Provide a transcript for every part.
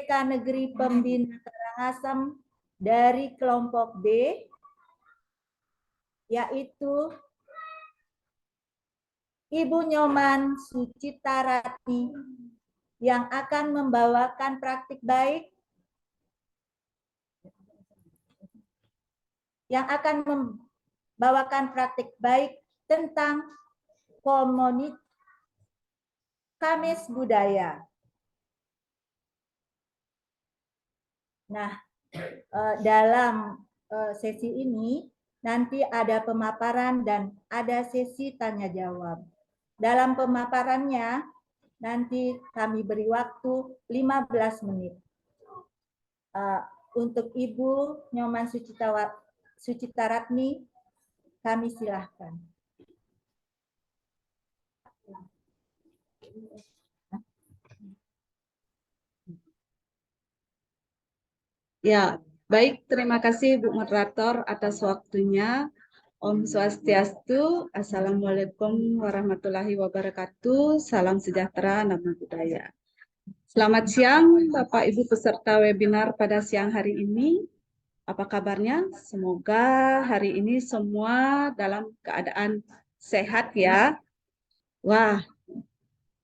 TK Negeri Pembina Karangasem dari kelompok B, yaitu Ibu Nyoman Sucitaratni yang akan membawakan praktik baik tentang komunitas Kamis Budaya. Nah, dalam sesi ini nanti ada pemaparan dan ada sesi tanya jawab. Dalam pemaparannya nanti kami beri waktu 15 menit. Untuk Ibu Nyoman Sucitaratni, kami silahkan. Ya, baik. Terima kasih Bu Moderator atas waktunya. Om Swastiastu, Assalamualaikum warahmatullahi wabarakatuh, salam sejahtera, namo buddhaya. Selamat siang Bapak Ibu peserta webinar pada siang hari ini. Apa kabarnya? Semoga hari ini semua dalam keadaan sehat ya. Wah,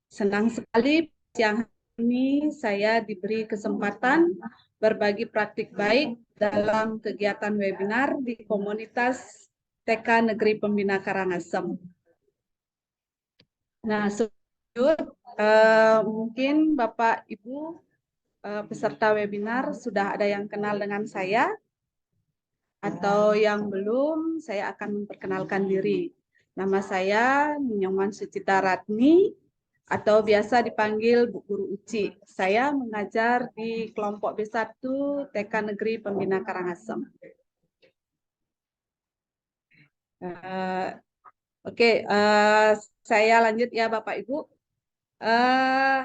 senang sekali siang hari ini saya diberi kesempatan berbagi praktik baik dalam kegiatan webinar di komunitas TK Negeri Pembina Karangasem. Nah, mungkin Bapak Ibu peserta webinar sudah ada yang kenal dengan saya atau yang belum, saya akan memperkenalkan diri. Nama saya Nyoman Sucitaratni atau biasa dipanggil Bu Guru Uci. Saya mengajar di kelompok B1 TK Negeri Pembina Karangasem. Saya lanjut ya Bapak Ibu.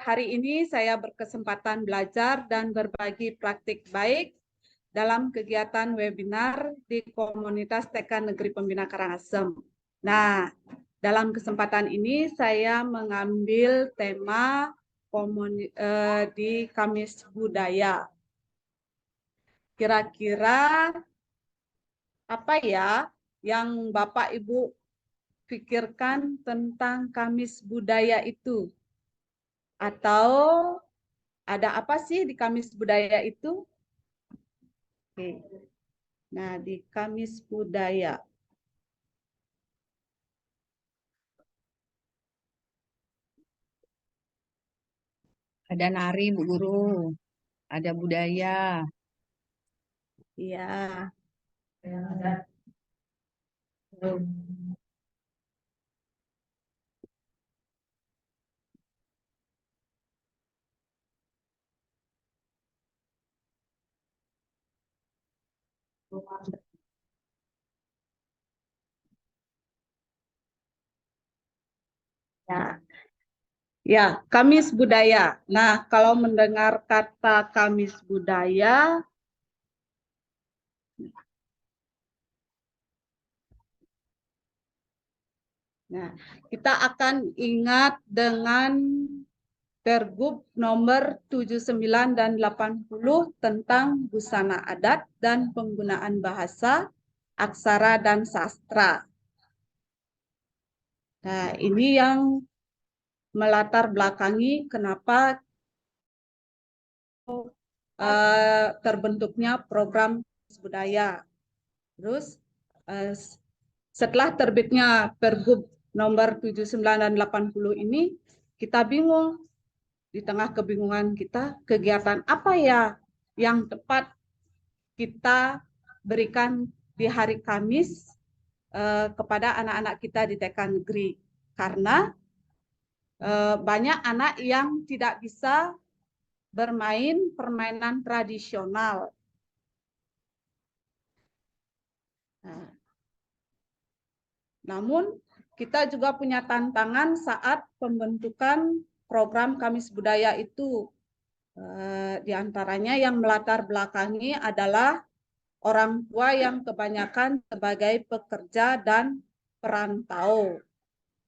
Hari ini saya berkesempatan belajar dan berbagi praktik baik dalam kegiatan webinar di komunitas TK Negeri Pembina Karangasem. Nah, dalam kesempatan ini saya mengambil tema di Kamis Budaya. Kira-kira apa ya yang Bapak Ibu pikirkan tentang Kamis Budaya itu? Atau ada apa sih di Kamis Budaya itu? Oke. Nah, di Kamis Budaya. Ada nari, Bu Guru. Ada budaya. Iya. Ya, Kamis Budaya. Nah, kalau mendengar kata Kamis Budaya, nah, kita akan ingat dengan Pergub nomor 79 dan 80 tentang busana adat dan penggunaan bahasa, aksara, dan sastra. Nah, ini yang melatar belakangi kenapa terbentuknya program budaya. Terus setelah terbitnya Pergub nomor 79 dan 80 ini, kita bingung. Di tengah kebingungan kita, kegiatan apa ya yang tepat kita berikan di hari Kamis kepada anak-anak kita di TK Negeri. Karena banyak anak yang tidak bisa bermain permainan tradisional. Nah, namun kita juga punya tantangan saat pembentukan program Kamis Budaya itu. Di antaranya yang melatar belakangi adalah orang tua yang kebanyakan sebagai pekerja dan perantau.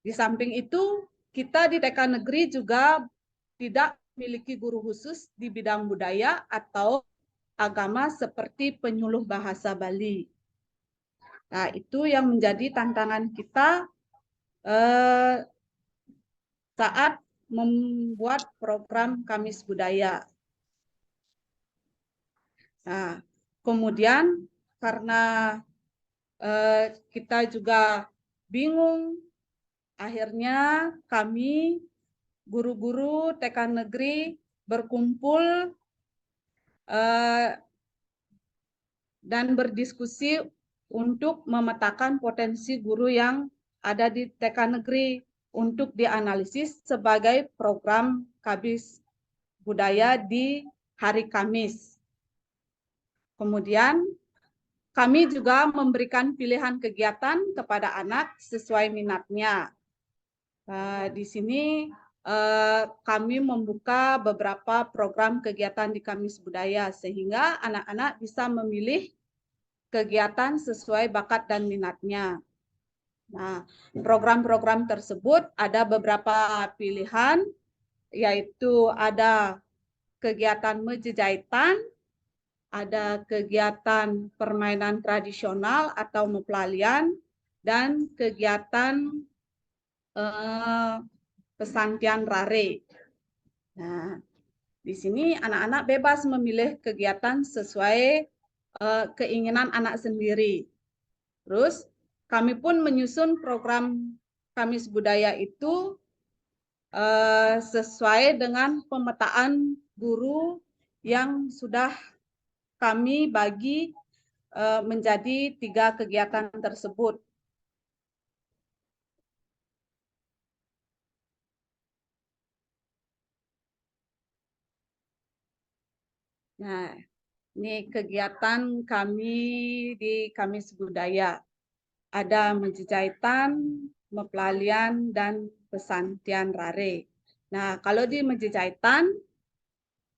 Di samping itu, kita di TK Negeri juga tidak memiliki guru khusus di bidang budaya atau agama seperti penyuluh bahasa Bali. Nah, itu yang menjadi tantangan kita saat membuat program Kamis Budaya. Nah, kemudian karena kita juga bingung, akhirnya kami guru-guru TK Negeri berkumpul dan berdiskusi untuk memetakan potensi guru yang ada di TK Negeri untuk dianalisis sebagai program Kamis Budaya di hari Kamis. Kemudian kami juga memberikan pilihan kegiatan kepada anak sesuai minatnya. Di sini kami membuka beberapa program kegiatan di Kamis Budaya sehingga anak-anak bisa memilih kegiatan sesuai bakat dan minatnya. Nah, program-program tersebut ada beberapa pilihan, yaitu ada kegiatan menjejahitan, ada kegiatan permainan tradisional atau mempelalian, dan kegiatan pesantian rare. Nah, di sini anak-anak bebas memilih kegiatan sesuai keinginan anak sendiri. Terus kami pun menyusun program Kamis Budaya itu sesuai dengan pemetaan guru yang sudah kami bagi menjadi 3 kegiatan tersebut. Nah, ini kegiatan kami di Kamis Budaya. Ada menjejahitan, mempelalian, dan pesantian rare. Nah, kalau di menjejahitan,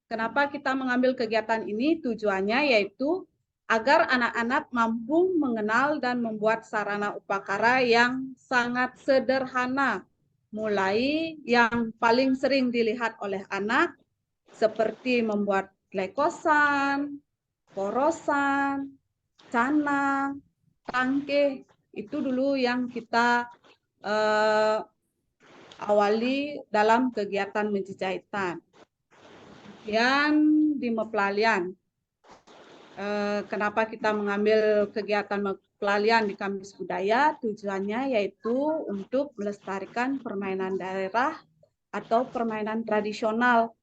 kenapa kita mengambil kegiatan ini? Tujuannya yaitu agar anak-anak mampu mengenal dan membuat sarana upakara yang sangat sederhana. Mulai yang paling sering dilihat oleh anak, seperti membuat lekosan, porosan, canang, tangke, itu dulu yang kita awali dalam kegiatan menjejahitan. Dan di mempelalian, kenapa kita mengambil kegiatan mempelalian di Kamis Budaya? Tujuannya yaitu untuk melestarikan permainan daerah atau permainan tradisional.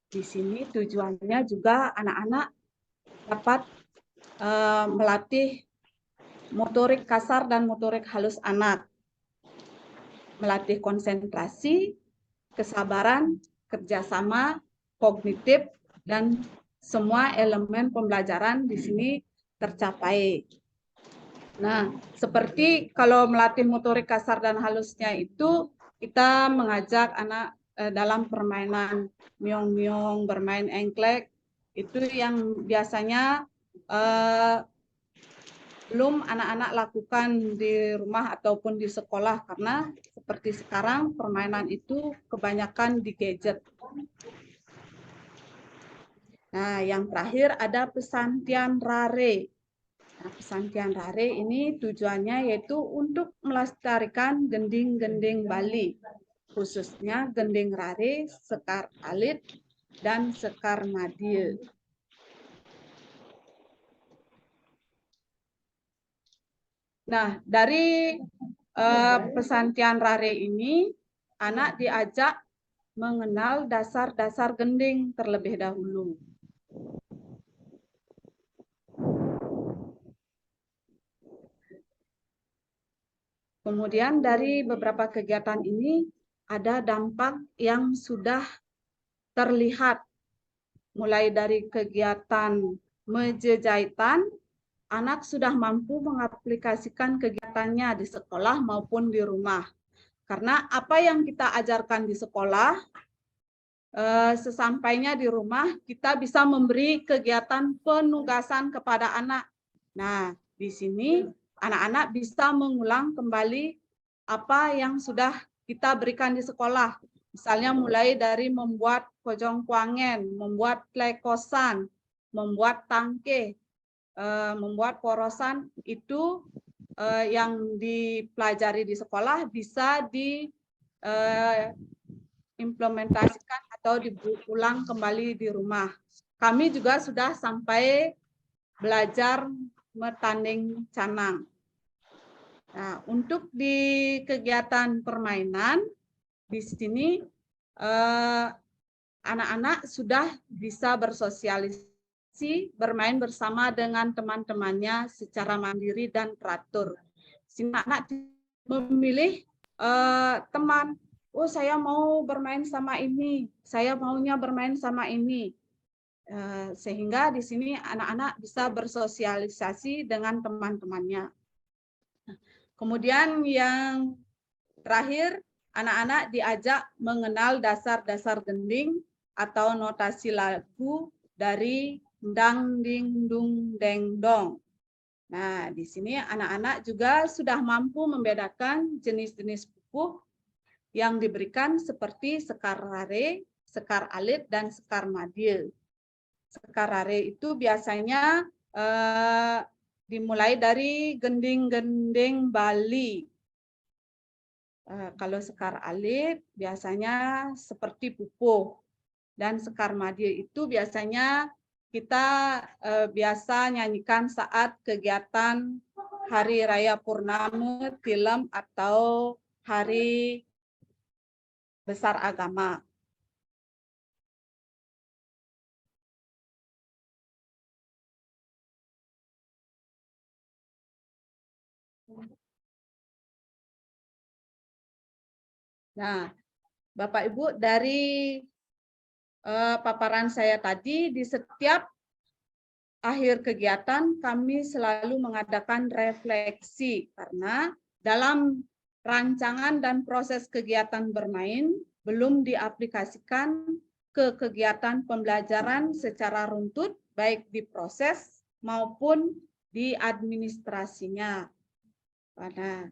Di sini tujuannya juga anak-anak dapat melatih motorik kasar dan motorik halus anak, melatih konsentrasi, kesabaran, kerjasama, kognitif, dan semua elemen pembelajaran di sini tercapai. Nah, seperti kalau melatih motorik kasar dan halusnya itu, kita mengajak anak dalam permainan myong-myong, bermain engklek, itu yang biasanya belum anak-anak lakukan di rumah ataupun di sekolah, karena seperti sekarang permainan itu kebanyakan di gadget. Nah, yang terakhir ada pesantian rare. Nah, pesantian rare ini tujuannya yaitu untuk melestarikan gending-gending Bali, khususnya gending rare, sekar alit, dan sekar madil. Nah, dari pesantian rare ini, anak diajak mengenal dasar-dasar gending terlebih dahulu. Kemudian dari beberapa kegiatan ini, ada dampak yang sudah terlihat. Mulai dari kegiatan menjejahitan, anak sudah mampu mengaplikasikan kegiatannya di sekolah maupun di rumah. Karena apa yang kita ajarkan di sekolah, sesampainya di rumah, kita bisa memberi kegiatan penugasan kepada anak. Nah, di sini anak-anak bisa mengulang kembali apa yang sudah kita berikan di sekolah. Misalnya mulai dari membuat kojong kuangen, membuat klekosan, membuat tangke, membuat porosan, itu yang dipelajari di sekolah bisa diimplementasikan atau diulang kembali di rumah. Kami juga sudah sampai belajar metanding canang. Nah, untuk di kegiatan permainan, di sini anak-anak sudah bisa bersosialisasi, bermain bersama dengan teman-temannya secara mandiri dan teratur. Sini anak memilih teman, oh saya mau bermain sama ini, saya maunya bermain sama ini. Sehingga di sini anak-anak bisa bersosialisasi dengan teman-temannya. Kemudian yang terakhir, anak-anak diajak mengenal dasar-dasar gending atau notasi lagu dari dang, ding, dung, deng, dong. Nah, di sini anak-anak juga sudah mampu membedakan jenis-jenis buku yang diberikan seperti sekar rare, sekar alit, dan sekar madil. Sekar rare itu biasanya dimulai dari gending-gending Bali. Kalau sekar alit biasanya seperti pupuh. Dan sekar madil itu biasanya kita biasa nyanyikan saat kegiatan Hari Raya Purnama, Tilem, atau Hari Besar Agama. Nah, Bapak Ibu, dari paparan saya tadi, di setiap akhir kegiatan kami selalu mengadakan refleksi karena dalam rancangan dan proses kegiatan bermain belum diaplikasikan ke kegiatan pembelajaran secara runtut baik di proses maupun di administrasinya. Nah,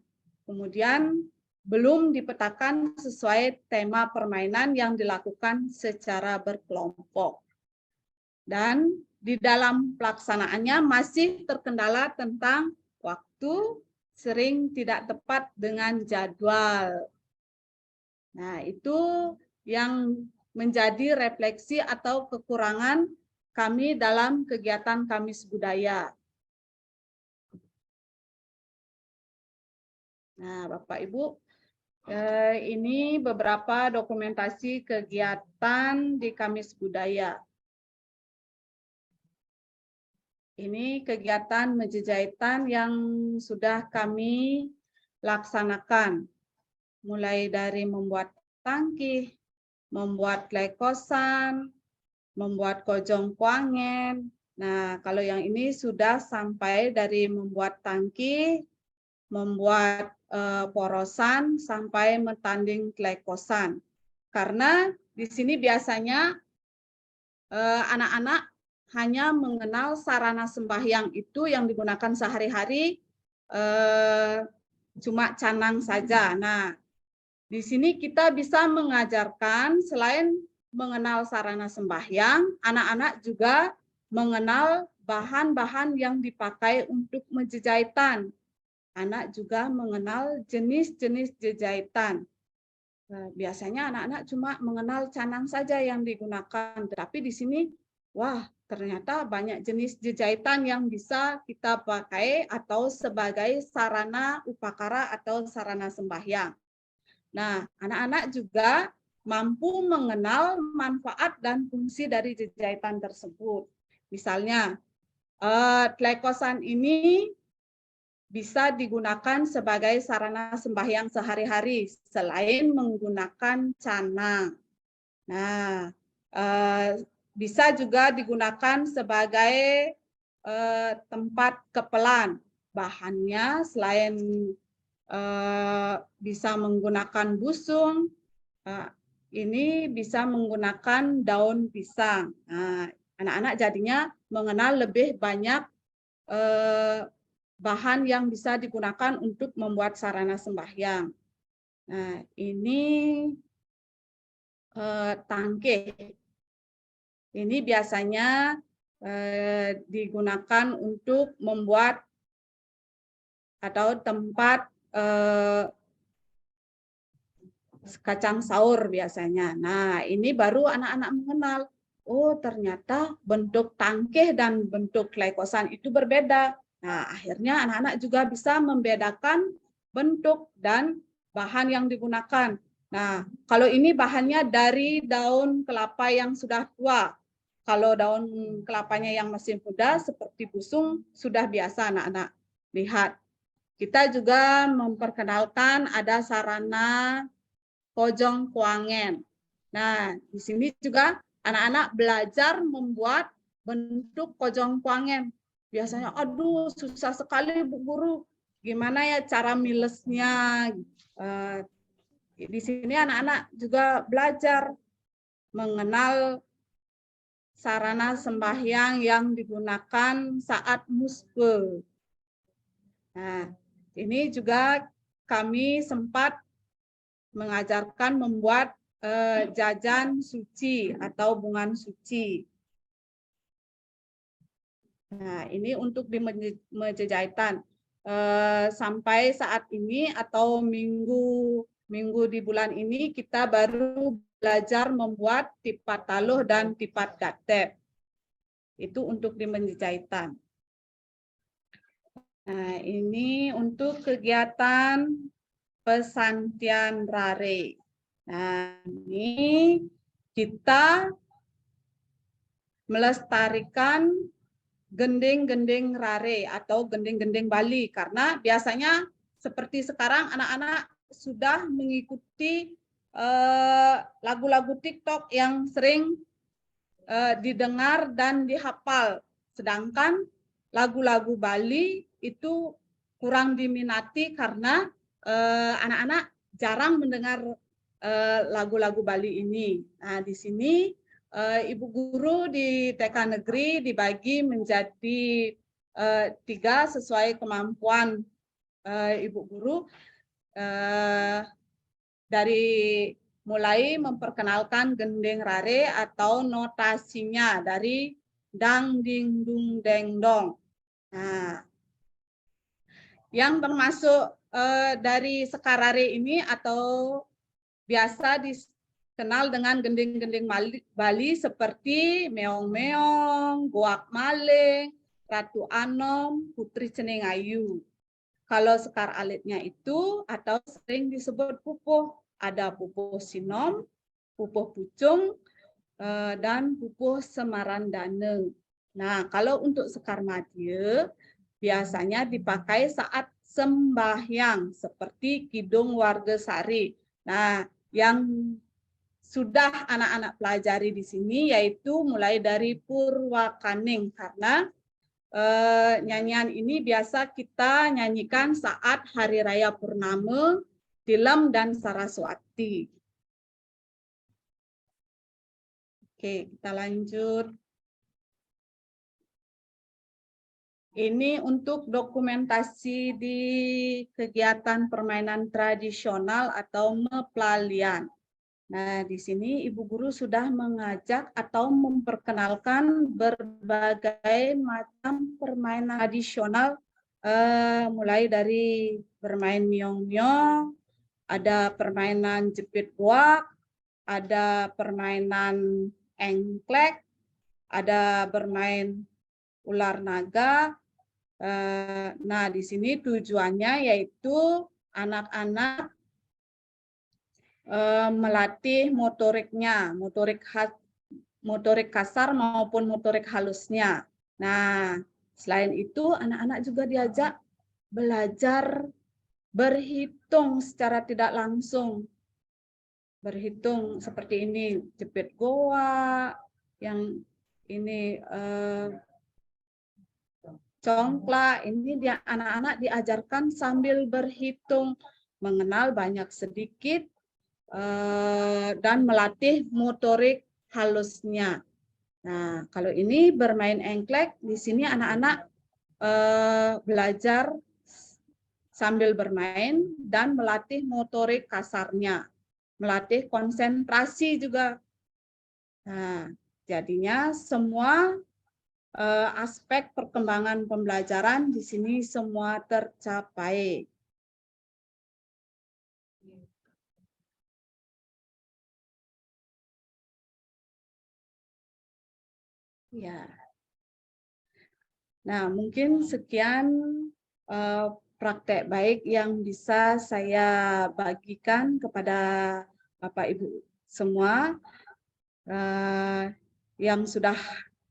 kemudian belum dipetakan sesuai tema permainan yang dilakukan secara berkelompok. Dan di dalam pelaksanaannya masih terkendala tentang waktu, sering tidak tepat dengan jadwal. Nah, itu yang menjadi refleksi atau kekurangan kami dalam kegiatan Kamis Budaya. Nah, Bapak Ibu, ini beberapa dokumentasi kegiatan di Kamis Budaya. Ini kegiatan menjejahitan yang sudah kami laksanakan. Mulai dari membuat tangkih, membuat klekosan, membuat kojong kuangen. Nah, kalau yang ini sudah sampai dari membuat tangkih, membuat porosan, sampai metanding klekosan. Karena di sini biasanya anak-anak hanya mengenal sarana sembahyang itu yang digunakan sehari-hari cuma canang saja. Nah, di sini kita bisa mengajarkan selain mengenal sarana sembahyang, anak-anak juga mengenal bahan-bahan yang dipakai untuk menjejahitan. Anak juga mengenal jenis-jenis jejahitan. Biasanya anak-anak cuma mengenal canang saja yang digunakan, tapi di sini, wah, ternyata banyak jenis jejahitan yang bisa kita pakai atau sebagai sarana upakara atau sarana sembahyang. Nah, anak-anak juga mampu mengenal manfaat dan fungsi dari jejahitan tersebut. Misalnya, klekosan ini bisa digunakan sebagai sarana sembahyang sehari-hari selain menggunakan canang. Nah, bisa juga digunakan sebagai tempat kepelan. Bahannya selain bisa menggunakan busung, ini bisa menggunakan daun pisang. Nah, anak-anak jadinya mengenal lebih banyak bahan yang bisa digunakan untuk membuat sarana sembahyang. Nah, ini tangkeh. Ini biasanya digunakan untuk membuat atau tempat kacang saur biasanya. Nah, ini baru anak-anak mengenal. Oh, ternyata bentuk tangkeh dan bentuk kelai kosan itu berbeda. Nah, akhirnya anak-anak juga bisa membedakan bentuk dan bahan yang digunakan. Nah, kalau ini bahannya dari daun kelapa yang sudah tua. Kalau daun kelapanya yang masih muda seperti busung sudah biasa anak-anak lihat. Kita juga memperkenalkan ada sarana Kojong Kuangen. Nah, di sini juga anak-anak belajar membuat bentuk kojong kuangen. Biasanya, aduh susah sekali Bu Guru. Gimana ya cara milesnya? Di sini anak-anak juga belajar mengenal sarana sembahyang yang digunakan saat musbeh. Nah, ini juga kami sempat mengajarkan membuat jajan suci atau bungan suci. Nah, ini untuk di Mejejahitan. Sampai saat ini atau minggu di bulan ini kita baru belajar membuat tipat taluh dan tipat gatep. Itu untuk di Mejejahitan. Nah, ini untuk kegiatan Pesantian Rare. Nah, ini kita melestarikan gending-gending rare atau gending-gending Bali karena biasanya seperti sekarang anak-anak sudah mengikuti lagu-lagu TikTok yang sering didengar dan dihafal, sedangkan lagu-lagu Bali itu kurang diminati karena anak-anak jarang mendengar lagu-lagu Bali ini. Nah, di sini ibu guru di TK Negeri dibagi menjadi 3 sesuai kemampuan ibu guru, dari mulai memperkenalkan gendeng rare atau notasinya dari dang ding dung deng dong. Nah, yang termasuk dari sekarare ini atau biasa dikenal dengan gending-gending Bali seperti meong-meong, goak maling, ratu anom, putri ceneng ayu. Kalau sekar alitnya itu atau sering disebut pupuh, ada pupuh sinom, pupuh pucung, dan pupuh semarandane. Nah, kalau untuk sekar madya biasanya dipakai saat sembahyang seperti kidung warga sari. Nah, yang sudah anak-anak pelajari di sini yaitu mulai dari Purwakaning karena nyanyian ini biasa kita nyanyikan saat Hari Raya Purnama, Tilem dan Saraswati. Oke, kita lanjut. Ini untuk dokumentasi di kegiatan permainan tradisional atau mepelalian. Nah, di sini Ibu Guru sudah mengajak atau memperkenalkan berbagai macam permainan tradisional, mulai dari bermain miong-miong, ada permainan jepit guak, ada permainan engklek, ada bermain ular naga. Nah, di sini tujuannya yaitu anak-anak melatih motoriknya, motorik kasar maupun motorik halusnya. Nah, selain itu anak-anak juga diajak belajar berhitung secara tidak langsung. Berhitung seperti ini, jepit goa, yang ini congklak, ini dia anak-anak diajarkan sambil berhitung, mengenal banyak sedikit, dan melatih motorik halusnya. Nah, kalau ini bermain engklek, di sini anak-anak belajar sambil bermain dan melatih motorik kasarnya. melatih konsentrasi juga. Nah, jadinya semua aspek perkembangan pembelajaran di sini semua tercapai. Ya. Nah, mungkin sekian praktek baik yang bisa saya bagikan kepada Bapak Ibu semua yang sudah,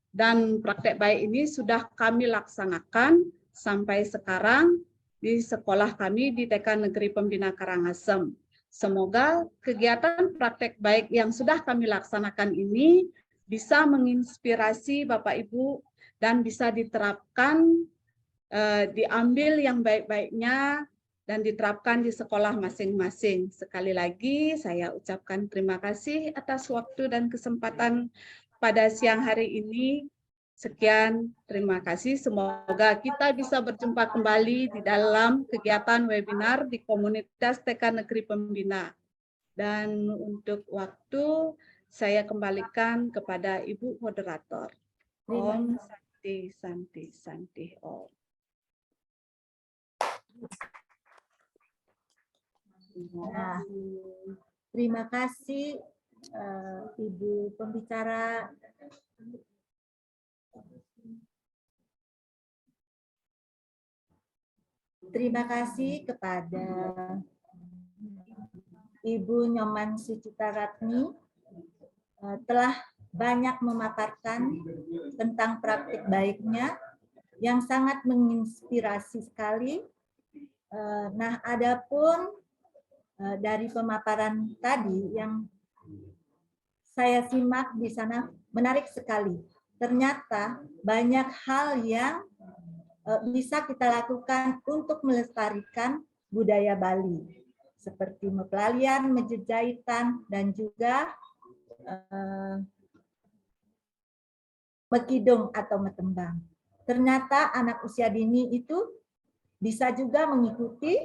dan praktek baik ini sudah kami laksanakan sampai sekarang di sekolah kami di TK Negeri Pembina Karangasem. Semoga kegiatan praktek baik yang sudah kami laksanakan ini bisa menginspirasi Bapak Ibu dan bisa diterapkan, diambil yang baik-baiknya dan diterapkan di sekolah masing-masing. Sekali lagi saya ucapkan terima kasih atas waktu dan kesempatan pada siang hari ini. Sekian, terima kasih. Semoga kita bisa berjumpa kembali di dalam kegiatan webinar di komunitas TK Negeri Pembina. Dan untuk waktu, saya kembalikan kepada Ibu Moderator. Om Santi, Santi, Santi, Om. Nah, terima kasih Ibu pembicara. Terima kasih kepada Ibu Nyoman Sucitaratni telah banyak memaparkan tentang praktik baiknya yang sangat menginspirasi sekali. Nah, adapun dari pemaparan tadi yang saya simak di sana menarik sekali. Ternyata banyak hal yang bisa kita lakukan untuk melestarikan budaya Bali, seperti mempelalian, menjejahitan, dan juga mekidung atau metembang. Ternyata anak usia dini itu bisa juga mengikuti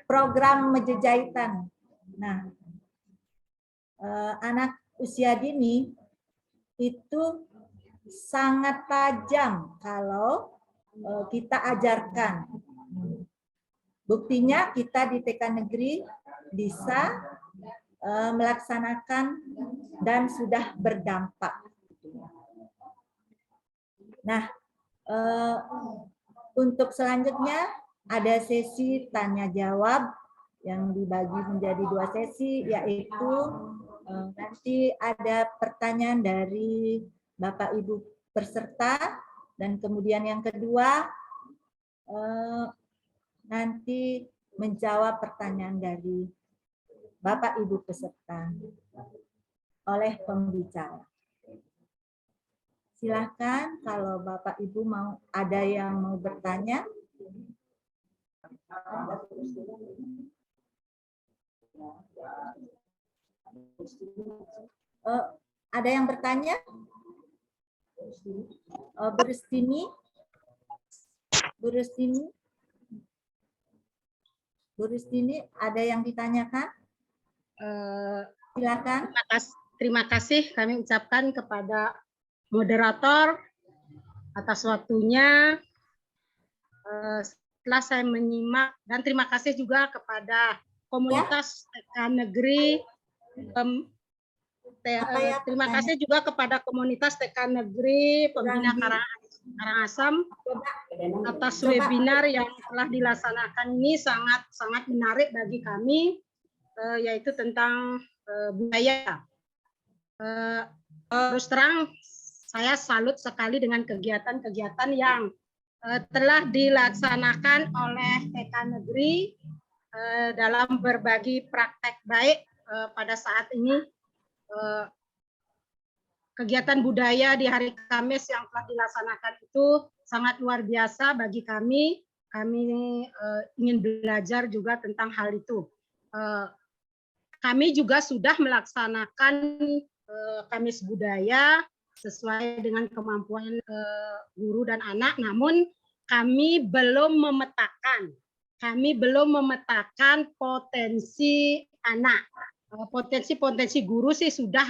program menjejahitan. Nah, anak usia dini itu sangat tajam kalau kita ajarkan. Buktinya kita di TK Negeri bisa melaksanakan dan sudah berdampak. Nah, untuk selanjutnya ada sesi tanya jawab yang dibagi menjadi 2 sesi, yaitu nanti ada pertanyaan dari Bapak Ibu peserta, dan kemudian yang kedua nanti menjawab pertanyaan dari Bapak Ibu peserta oleh pembicara. Silakan kalau Bapak Ibu ada yang mau bertanya. Ada yang bertanya? Bu Rustini? Bu Rustini? Bu Rustini, ada yang ditanyakan? Silakan. Terima kasih kami ucapkan kepada moderator atas waktunya. Setelah saya menyimak, dan terima kasih juga kepada komunitas TK Negeri. Terima kasih juga kepada komunitas TK Negeri Pembina Karangasem atas webinar yang telah dilaksanakan ini, sangat menarik bagi kami, yaitu tentang budaya. Terus terang saya salut sekali dengan kegiatan-kegiatan yang telah dilaksanakan oleh TK Negeri dalam berbagi praktek baik pada saat ini. Kegiatan budaya di hari Kamis yang telah dilaksanakan itu sangat luar biasa bagi kami. Kami ingin belajar juga tentang hal itu. Kami juga sudah melaksanakan Kamis Budaya sesuai dengan kemampuan guru dan anak, namun kami belum memetakan potensi anak. Potensi guru sih sudah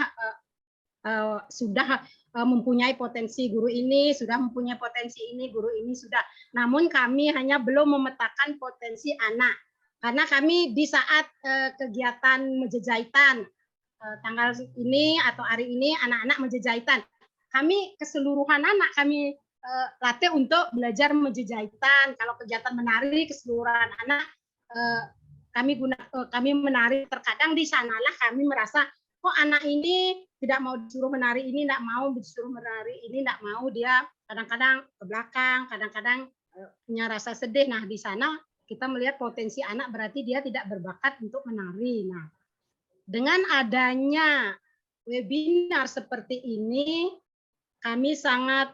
mempunyai potensi, guru ini sudah mempunyai potensi ini, guru ini sudah. Namun kami hanya belum memetakan potensi anak. Karena kami di saat kegiatan menjejahitan tanggal ini atau hari ini anak-anak menjejahitan, kami keseluruhan anak kami latih untuk belajar menjejahitan. Kalau kegiatan menari keseluruhan anak kami menari. Terkadang di sanalah kami merasa kok anak ini tidak mau disuruh menari ini, tidak mau disuruh menari ini, tidak mau, dia kadang-kadang ke belakang, kadang-kadang punya rasa sedih. Nah, di sana kita melihat potensi anak berarti dia tidak berbakat untuk menari. Nah, dengan adanya webinar seperti ini, kami sangat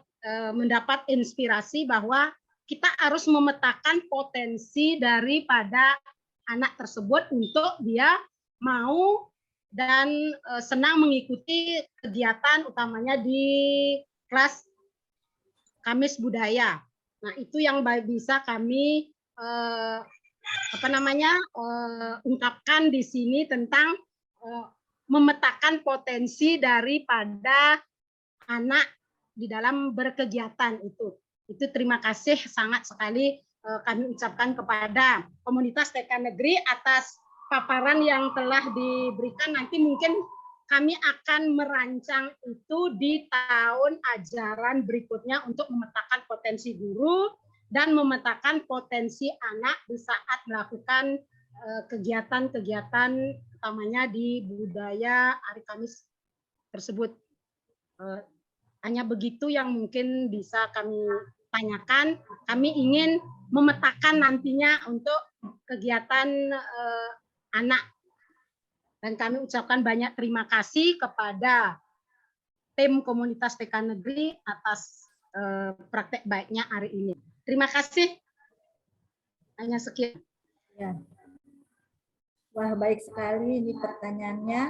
mendapat inspirasi bahwa kita harus memetakan potensi daripada anak tersebut untuk dia mau dan senang mengikuti kegiatan utamanya di kelas Kamis Budaya. Nah, itu yang bisa kami ungkapkan di sini tentang memetakan potensi daripada anak di dalam berkegiatan itu. Itu terima kasih sangat sekali kami ucapkan kepada komunitas TK Negeri atas paparan yang telah diberikan. Nanti mungkin kami akan merancang itu di tahun ajaran berikutnya untuk memetakan potensi guru dan memetakan potensi anak di saat melakukan kegiatan-kegiatan utamanya di budaya hari Kamis tersebut. Hanya begitu yang mungkin bisa kami tanyakan. Kami ingin memetakan nantinya untuk kegiatan anak. Dan kami ucapkan banyak terima kasih kepada tim komunitas TK Negeri atas praktek baiknya hari ini. Terima kasih. Hanya sekian. Ya. Wah, baik sekali ini pertanyaannya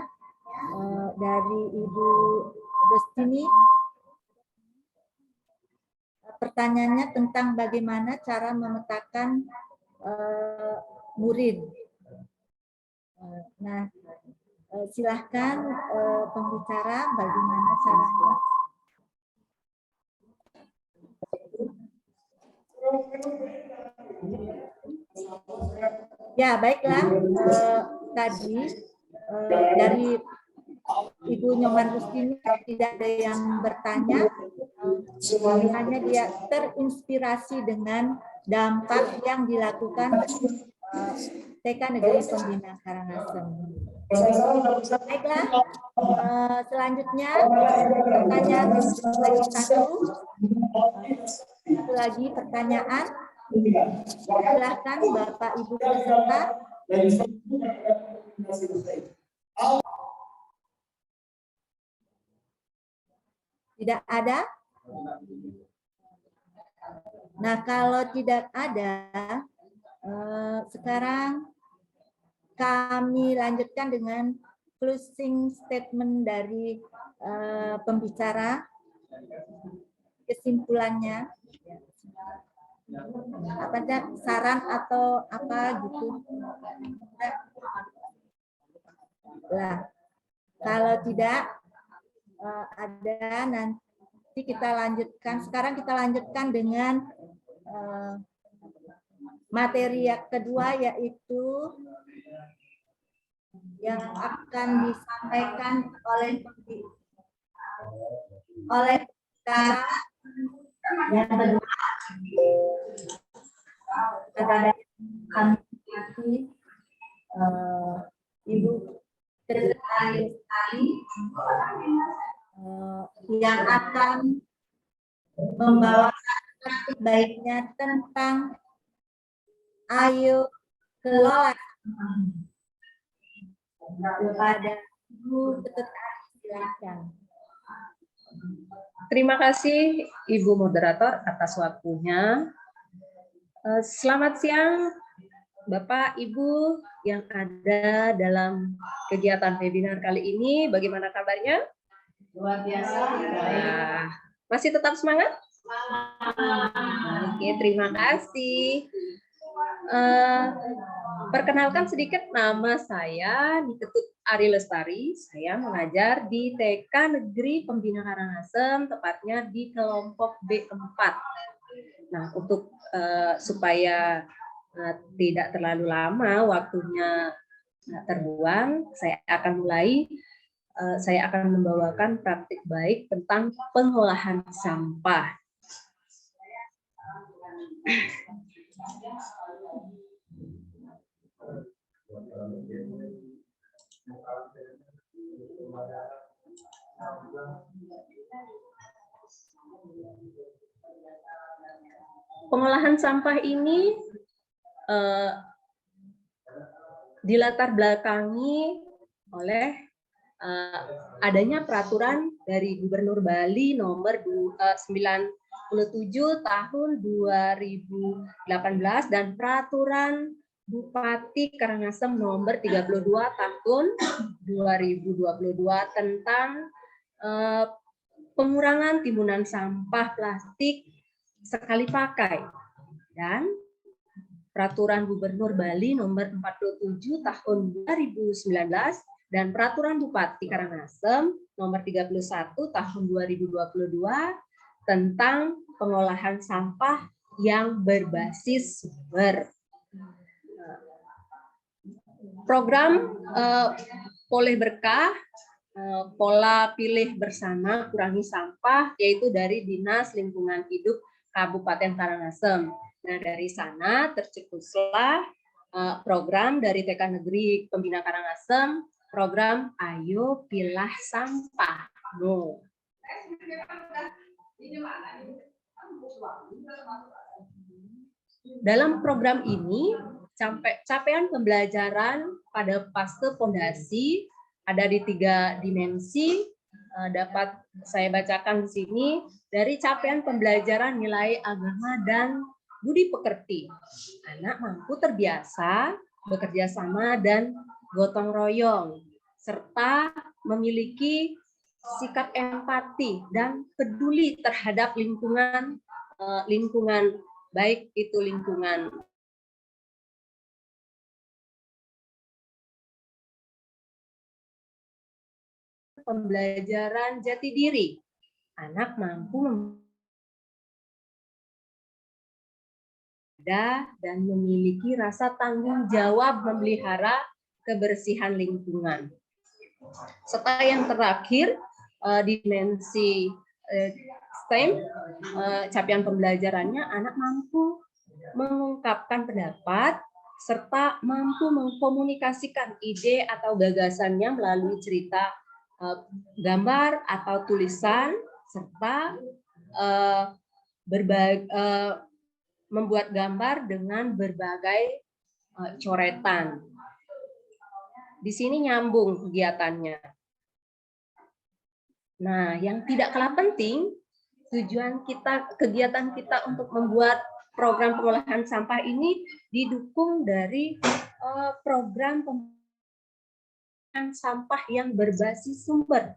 dari Ibu Rustini. Pertanyaannya tentang bagaimana cara memetakan murid. Nah, silahkan pembicara bagaimana caranya. Ya, baiklah. Tadi dari Ibu Nyoman Rustini tidak ada yang bertanya, hanya dia terinspirasi dengan dampak yang dilakukan TK Negeri Pembinaan Karangasem. Baiklah, selanjutnya pertanyaan lagi pertanyaan. Silahkan Bapak Ibu peserta. Tidak ada? Nah, kalau tidak ada, sekarang kami lanjutkan dengan closing statement dari pembicara, kesimpulannya, apa saran atau apa gitu. Nah, kalau tidak ada, nanti kita lanjutkan. Sekarang kita lanjutkan dengan materi yang kedua, yaitu yang akan disampaikan oleh kita yang kedua. Ibu Sekretari yang akan membawakan baiknya tentang ayo kelola kepada Ibu Sekretari, silakan. Terima kasih Ibu Moderator atas waktunya. Selamat siang Bapak, Ibu yang ada dalam kegiatan webinar kali ini. Bagaimana kabarnya? Luar biasa. Nah, masih tetap semangat? Oke, terima kasih. Perkenalkan sedikit, nama saya Niketut Ari Lestari. Saya mengajar di TK Negeri Pembina Karangasem, tepatnya di kelompok B4. Nah, untuk supaya tidak terlalu lama waktunya terbuang, saya akan membawakan praktik baik tentang pengolahan sampah. Pengolahan sampah ini dilatar belakangi oleh adanya peraturan dari Gubernur Bali nomor 97 tahun 2018 dan peraturan Bupati Karangasem nomor 32 tahun 2022 tentang pengurangan timbunan sampah plastik sekali pakai, dan peraturan Gubernur Bali nomor 47 tahun 2019 dan peraturan Bupati Karangasem nomor 31 tahun 2022 tentang pengolahan sampah yang berbasis sumber. Program Poleh Berkah, pola pilih bersama kurangi sampah, yaitu dari Dinas Lingkungan Hidup Kabupaten Karangasem. Nah, dari sana tercetuslah program dari TK Negeri Pembina Karangasem, program Ayo Pilah Sampah. Dalam program ini, capaian pembelajaran pada fase fondasi ada di 3 dimensi. Dapat saya bacakan di sini. Dari capaian pembelajaran nilai agama dan budi pekerti, anak mampu terbiasa bekerja sama dan gotong royong, serta memiliki sikap empati dan peduli terhadap lingkungan, baik itu lingkungan pembelajaran jati diri. Anak mampu dan memiliki rasa tanggung jawab memelihara kebersihan lingkungan. Serta yang terakhir, dimensi STEM, capaian pembelajarannya anak mampu mengungkapkan pendapat serta mampu mengkomunikasikan ide atau gagasannya melalui cerita, gambar atau tulisan, serta membuat gambar dengan berbagai coretan. Di sini nyambung kegiatannya. Nah, yang tidak kalah penting, tujuan kegiatan kita untuk membuat program pengolahan sampah ini didukung dari program pengolahan sampah yang berbasis sumber,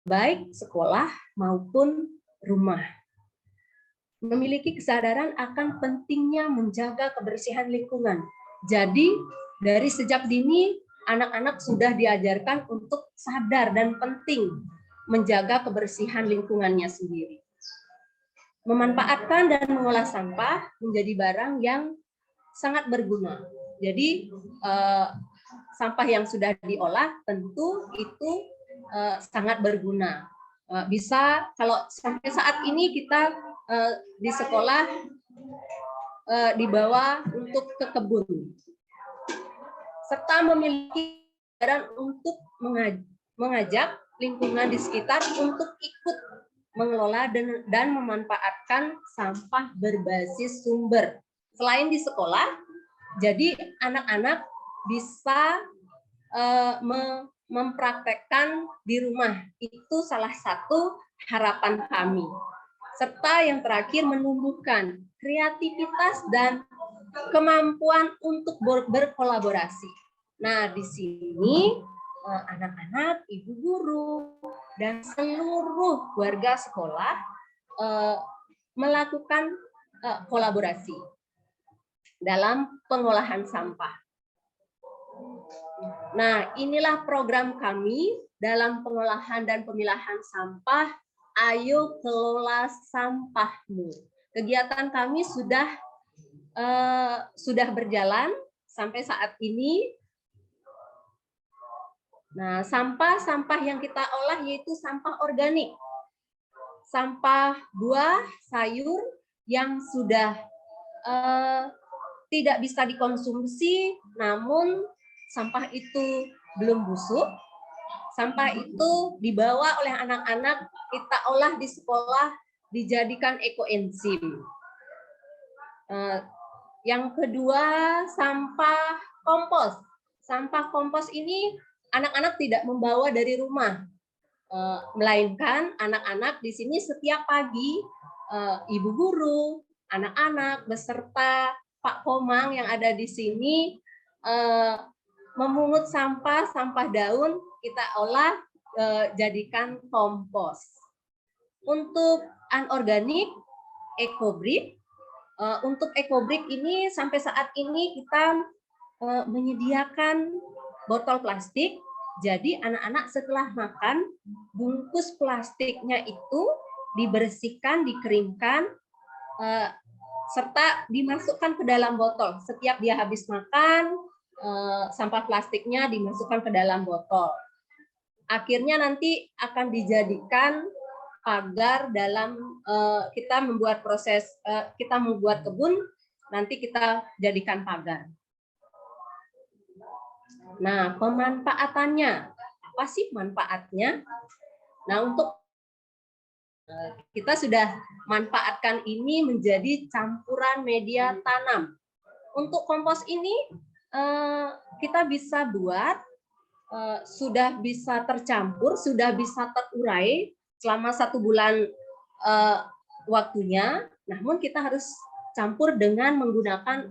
baik sekolah maupun rumah. Memiliki kesadaran akan pentingnya menjaga kebersihan lingkungan. Jadi, dari sejak dini, anak-anak sudah diajarkan untuk sadar dan penting menjaga kebersihan lingkungannya sendiri. Memanfaatkan dan mengolah sampah menjadi barang yang sangat berguna. Jadi, sampah yang sudah diolah tentu itu sangat berguna. Bisa kalau sampai saat ini kita di sekolah dibawa untuk ke kebun, serta memiliki kesadaran untuk mengajak lingkungan di sekitar untuk ikut mengelola dan memanfaatkan sampah berbasis sumber. Selain di sekolah, jadi anak-anak bisa mempraktekkan di rumah. Itu salah satu harapan kami. Serta yang terakhir menumbuhkan kreativitas dan kemampuan untuk berkolaborasi. Nah, di sini anak-anak, ibu guru, dan seluruh warga sekolah melakukan kolaborasi dalam pengolahan sampah. Nah, inilah program kami dalam pengolahan dan pemilahan sampah. Ayo kelola sampahmu. Kegiatan kami sudah berjalan sampai saat ini. Nah, sampah-sampah yang kita olah yaitu sampah organik, sampah buah, sayur yang sudah tidak bisa dikonsumsi, namun sampah itu belum busuk. Sampah itu dibawa oleh anak-anak, kita olah di sekolah, dijadikan ekoenzim. Yang kedua, sampah kompos. Sampah kompos ini anak-anak tidak membawa dari rumah, melainkan anak-anak di sini setiap pagi, ibu guru, anak-anak beserta Pak Komang yang ada di sini memungut sampah daun, kita olah jadikan kompos. Untuk anorganik, ekobrik. Untuk ekobrik ini sampai saat ini kita menyediakan botol plastik. Jadi anak-anak setelah makan, bungkus plastiknya itu dibersihkan, dikeringkan, serta dimasukkan ke dalam botol. Setiap dia habis makan, sampah plastiknya dimasukkan ke dalam botol. Akhirnya nanti akan dijadikan pagar dalam kita membuat proses, kita membuat kebun, nanti kita jadikan pagar. Nah, pemanfaatannya, apa sih manfaatnya? Nah, untuk kita sudah manfaatkan ini menjadi campuran media tanam. Untuk kompos ini kita bisa buat, sudah bisa tercampur, sudah bisa terurai selama 1 bulan waktunya. Namun kita harus campur dengan menggunakan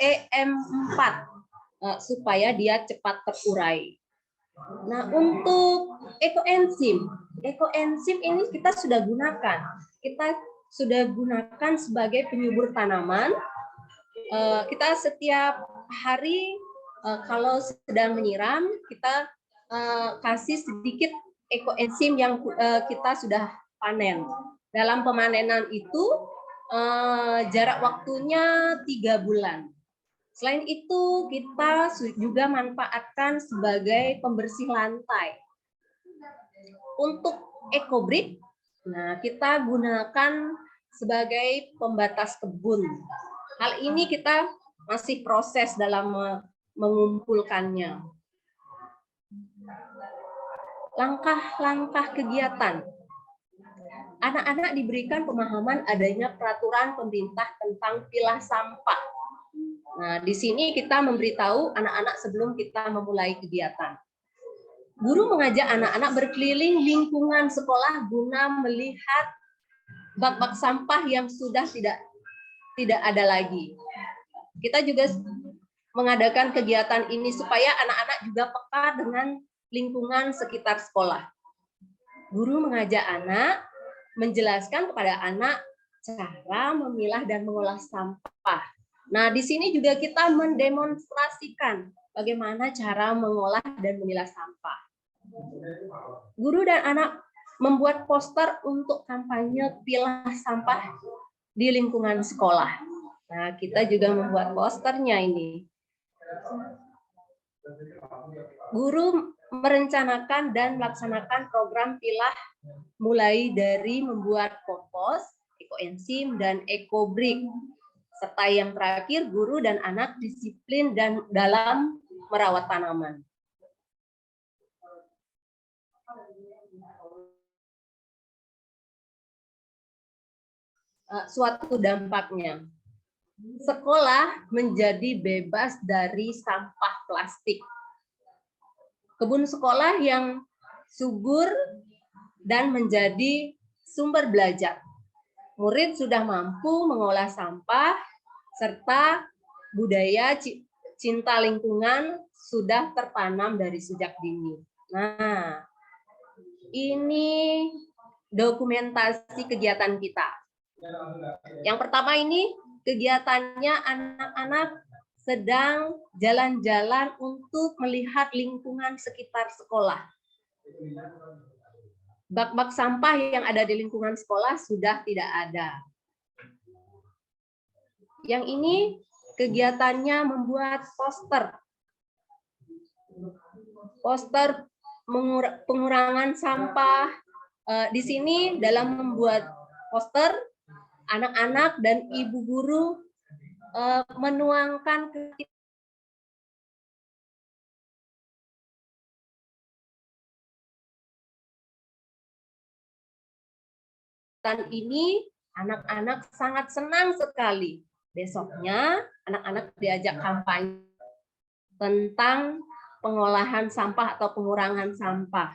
EM4 supaya dia cepat terurai. Nah, untuk ekoenzim ini kita sudah gunakan. Kita sudah gunakan sebagai penyubur tanaman. Kita setiap hari kalau sedang menyiram, kita kasih sedikit ekoenzim yang kita sudah panen. Dalam pemanenan itu jarak waktunya 3 bulan. Selain itu, kita juga manfaatkan sebagai pembersih lantai. Untuk ekobrik, nah kita gunakan sebagai pembatas kebun. Hal ini kita masih proses dalam mengumpulkannya. Langkah-langkah kegiatan. Anak-anak diberikan pemahaman adanya peraturan pemerintah tentang pilah sampah. Nah, di sini kita memberitahu anak-anak sebelum kita memulai kegiatan. Guru mengajak anak-anak berkeliling lingkungan sekolah guna melihat bak-bak sampah yang sudah tidak ada lagi. Kita juga mengadakan kegiatan ini supaya anak-anak juga peka dengan lingkungan sekitar sekolah. Guru mengajak anak menjelaskan kepada anak cara memilah dan mengolah sampah. Nah, di sini juga kita mendemonstrasikan bagaimana cara mengolah dan memilah sampah. Guru dan anak membuat poster untuk kampanye pilah sampah di lingkungan sekolah. Nah, kita juga membuat posternya ini. Guru merencanakan dan melaksanakan program pilah mulai dari membuat kompos, ekoenzim, dan ekobrik. Serta yang terakhir, guru dan anak disiplin dan dalam merawat tanaman. Suatu dampaknya, sekolah menjadi bebas dari sampah plastik. Kebun sekolah yang subur dan menjadi sumber belajar. Murid sudah mampu mengolah sampah serta budaya cinta lingkungan sudah tertanam dari sejak dini. Nah, ini dokumentasi kegiatan kita. Yang pertama ini kegiatannya anak-anak sedang jalan-jalan untuk melihat lingkungan sekitar sekolah. Bak-bak sampah yang ada di lingkungan sekolah sudah tidak ada. Yang ini kegiatannya membuat poster. Poster pengurangan sampah. Di sini dalam membuat poster, anak-anak dan ibu guru menuangkan ini, anak-anak sangat senang sekali. Besoknya anak-anak diajak kampanye tentang pengolahan sampah atau pengurangan sampah.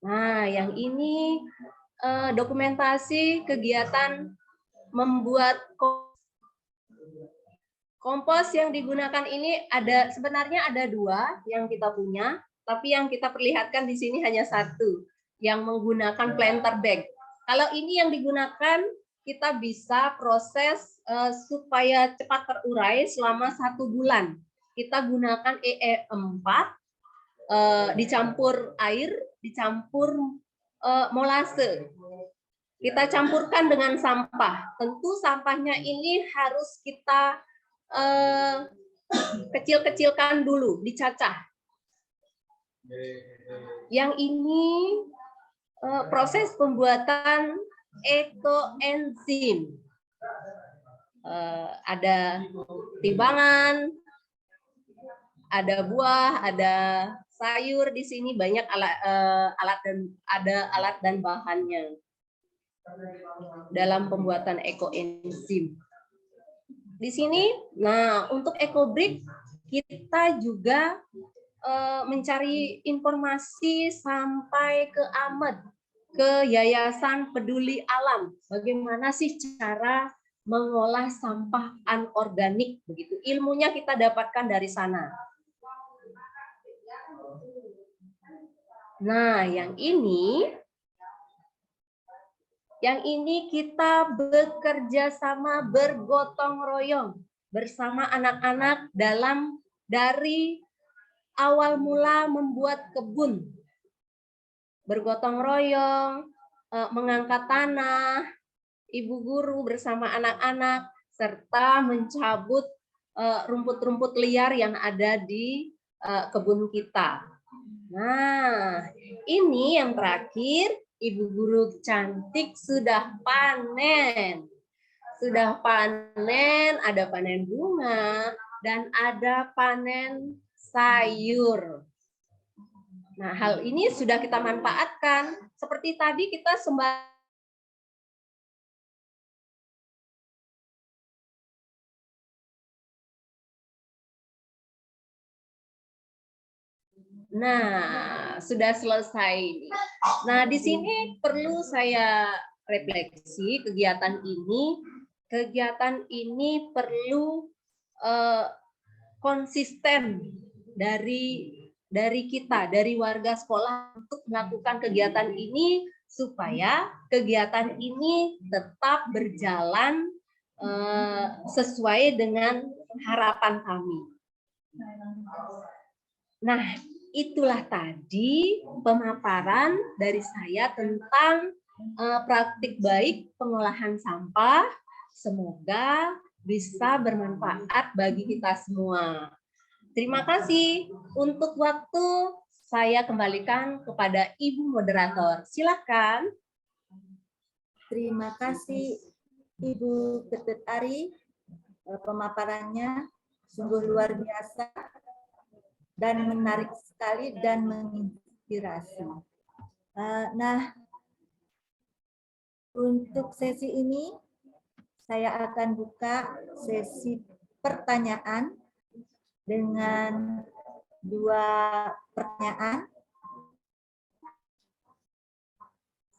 Nah, yang ini dokumentasi kegiatan membuat kompos yang digunakan ini sebenarnya ada 2 yang kita punya, tapi yang kita perlihatkan di sini hanya 1 yang menggunakan planter bag. Kalau ini yang digunakan, kita bisa proses supaya cepat terurai selama 1 bulan. Kita gunakan EE4, dicampur air, dicampur molase. Kita campurkan dengan sampah. Tentu sampahnya ini harus kita kecil-kecilkan dulu, dicacah. Yang ini proses pembuatan ekoenzim. Ada timbangan, ada buah, ada sayur di sini, banyak alat dan bahannya dalam pembuatan ekoenzim. Di sini, nah untuk EcoBrick kita juga mencari informasi sampai ke AMED, ke Yayasan Peduli Alam. Bagaimana sih cara mengolah sampah anorganik begitu? Ilmunya kita dapatkan dari sana. Nah, yang ini kita bekerja sama, bergotong royong bersama anak-anak dari awal mula membuat kebun. Bergotong royong, mengangkat tanah, ibu guru bersama anak-anak, serta mencabut rumput-rumput liar yang ada di kebun kita. Nah, ini yang terakhir, ibu guru cantik sudah panen. Sudah panen, ada panen bunga, dan ada panen sayur. Nah, hal ini sudah kita manfaatkan. Seperti tadi kita Nah, sudah selesai. Nah, di sini perlu saya refleksi kegiatan ini. Kegiatan ini perlu konsisten dari kita, dari warga sekolah untuk melakukan kegiatan ini supaya kegiatan ini tetap berjalan sesuai dengan harapan kami. Nah, itulah tadi pemaparan dari saya tentang praktik baik pengolahan sampah. Semoga bisa bermanfaat bagi kita semua. Terima kasih. Untuk waktu saya kembalikan kepada Ibu Moderator. Silakan. Terima kasih Ibu Ketut Ari. Pemaparannya sungguh luar biasa dan menarik sekali dan menginspirasi. Nah, untuk sesi ini saya akan buka sesi pertanyaan dengan 2 pertanyaan.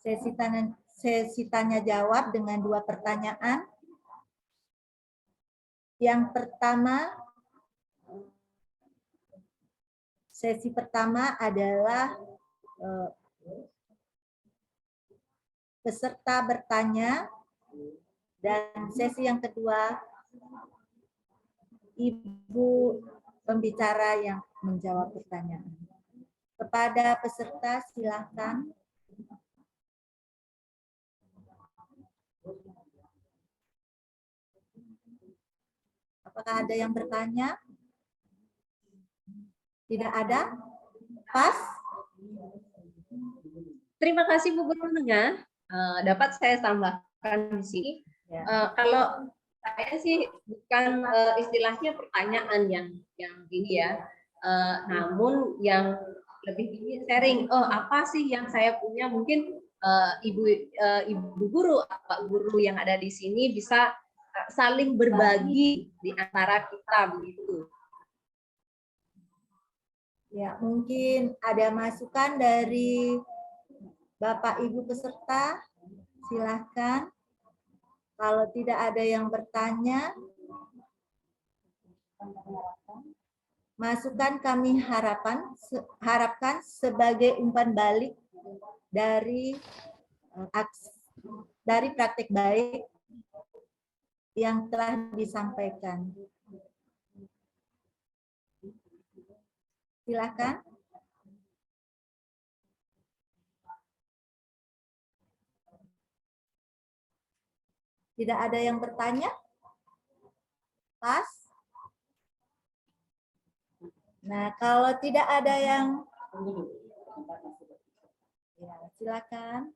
Sesi tanya jawab dengan 2 pertanyaan. yang pertama, sesi pertama adalah peserta bertanya, dan sesi yang kedua Ibu pembicara yang menjawab pertanyaan. Kepada peserta silakan. Apakah ada yang bertanya? Tidak ada? Pas? Terima kasih Bu Guru Nengah. Dapat saya tambahkan di sini. Kalau saya sih bukan istilahnya pertanyaan yang gini ya, namun yang lebih ini sharing. Oh, apa sih yang saya punya? Mungkin ibu guru, Pak guru yang ada di sini bisa saling berbagi di antara kita begitu. Ya, mungkin ada masukan dari Bapak Ibu peserta, silahkan. Kalau tidak ada yang bertanya, masukan kami harapkan sebagai umpan balik dari praktek baik yang telah disampaikan. Silakan. Tidak ada yang bertanya? Pas? Nah, kalau tidak ada yang... Ya, silakan.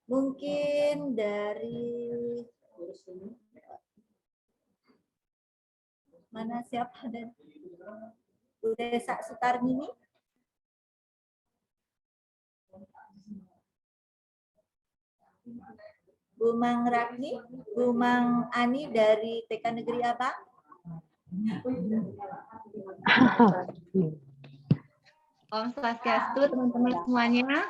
Mungkin dari... Mana siapa? Bu Desa Sutarmini? Bu Mang Ragni, Bu Mang Ani dari TK Negeri Abang. Om Swastiastu teman-teman semuanya.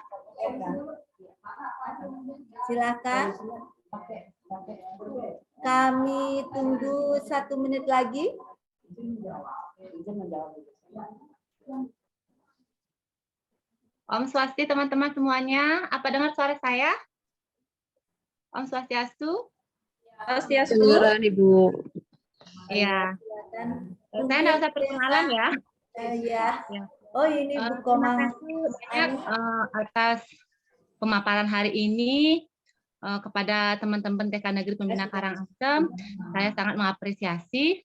Silakan. Kami tunggu 1 menit lagi. Om Swasti teman-teman semuanya. Apa dengar suara saya? Om Swastiastu. Swastiastu. Kedengaran Ibu. Iya. Saya nggak usah perkenalan ya. Iya. Oh, ini Bu Terima Komang. kasih banyak atas pemaparan hari ini kepada teman-teman TK Negeri Pembina Karangasem. Saya sangat mengapresiasi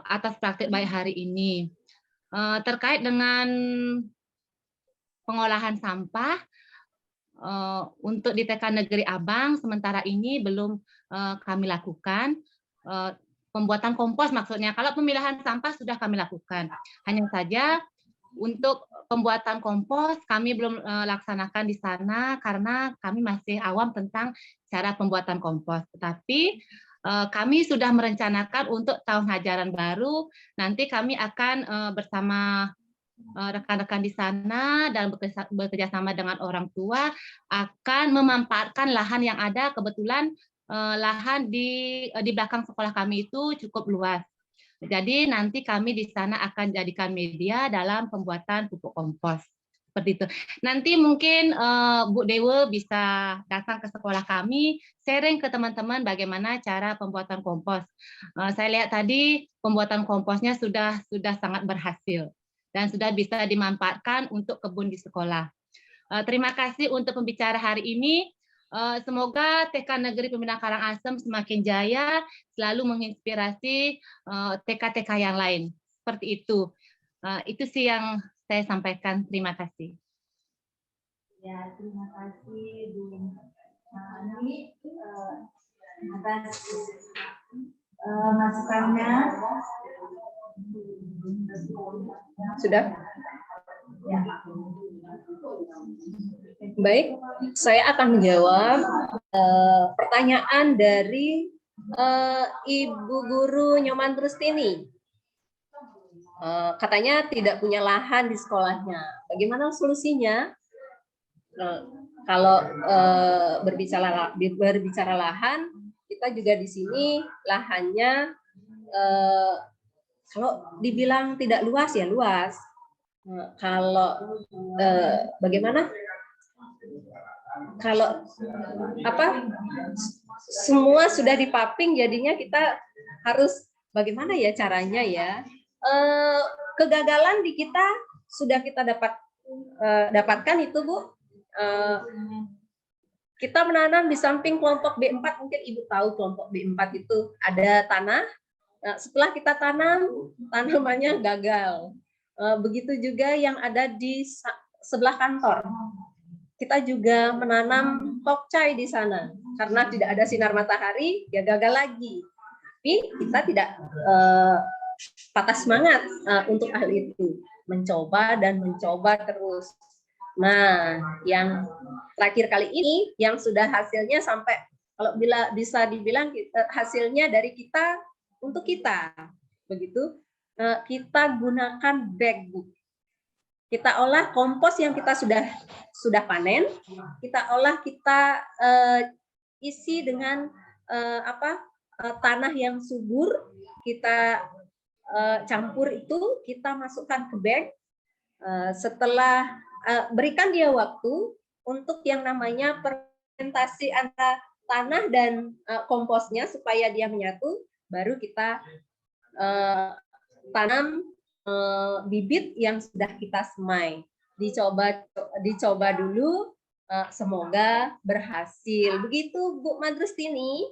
atas praktik baik hari ini. Terkait dengan pengolahan sampah, untuk di TK Negeri Abang sementara ini belum kami lakukan. Pembuatan kompos maksudnya. Kalau pemilahan sampah sudah kami lakukan. Hanya saja untuk pembuatan kompos kami belum laksanakan di sana karena kami masih awam tentang cara pembuatan kompos. Tetapi kami sudah merencanakan untuk tahun ajaran baru. Nanti kami akan bersama rekan-rekan di sana dan bekerja sama dengan orang tua akan memanfaatkan lahan yang ada. Kebetulan lahan di belakang sekolah kami itu cukup luas. Jadi nanti kami di sana akan jadikan media dalam pembuatan pupuk kompos. Seperti itu. Nanti mungkin Bu Dewa bisa datang ke sekolah kami, sharing ke teman-teman bagaimana cara pembuatan kompos. Saya lihat tadi pembuatan komposnya sudah sangat berhasil dan sudah bisa dimanfaatkan untuk kebun di sekolah. Terima kasih untuk pembicara hari ini. Semoga TK Negeri Pembina Karangasem semakin jaya, selalu menginspirasi TK-TK yang lain. Seperti itu. Itu sih yang saya sampaikan. Terima kasih. Ya, terima kasih Bu Ani atas masukannya. Sudah? Ya. Baik, saya akan menjawab pertanyaan dari Ibu Guru Nyoman Trustini. Katanya tidak punya lahan di sekolahnya. Bagaimana solusinya? Kalau berbicara lahan, kita juga di sini lahannya kalau dibilang tidak luas ya luas. Kalau bagaimana? Kalau semua sudah dipaping, jadinya kita harus bagaimana ya caranya ya? Kegagalan di kita sudah kita dapatkan itu, Bu. Kita menanam di samping kelompok B4, mungkin Ibu tahu kelompok B4 itu ada tanah. Setelah kita tanam, tanamannya gagal. Begitu juga yang ada di sebelah kantor. Kita juga menanam pokcai di sana. Karena tidak ada sinar matahari, ya gagal lagi. Tapi kita tidak patah semangat untuk hal itu. Mencoba dan mencoba terus. Nah, yang terakhir kali ini, yang sudah hasilnya sampai, kalau bisa dibilang hasilnya dari kita untuk kita. Begitu. Kita gunakan bag, Bu. Kita olah kompos yang kita sudah panen, kita olah, kita isi dengan tanah yang subur, kita campur itu, kita masukkan ke bag. Setelah berikan dia waktu untuk yang namanya fermentasi antara tanah dan komposnya supaya dia menyatu, baru kita tanam bibit yang sudah kita semai. Dicoba dulu, semoga berhasil. Begitu Bu Madrustini.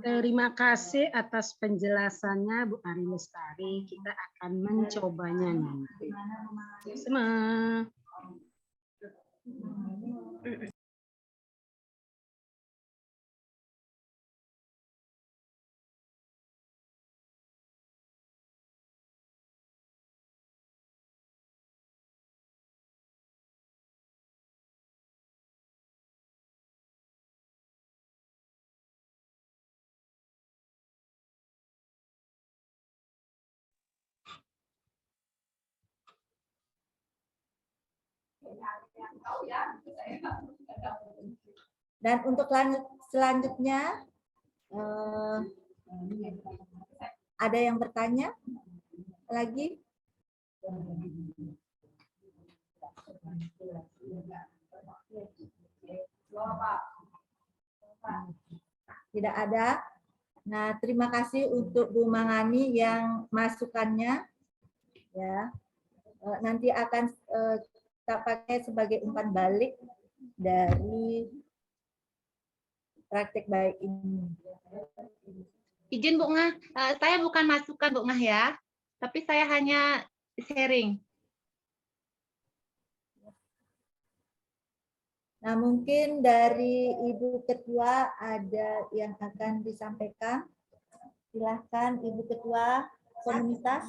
Terima kasih atas penjelasannya Bu Ari Lestari. Kita akan mencobanya nanti. Semua. Dan untuk selanjutnya, ada yang bertanya lagi? Tidak ada. Nah, terima kasih untuk Bu Mangani yang masukannya. Ya, nanti akan kita pakai sebagai umpan balik dari praktik baik ini. Izin Bu Ngah, saya bukan masukan Bu Ngah ya, tapi saya hanya sharing. Nah, mungkin dari Ibu Ketua ada yang akan disampaikan. Silahkan Ibu Ketua Komunitas.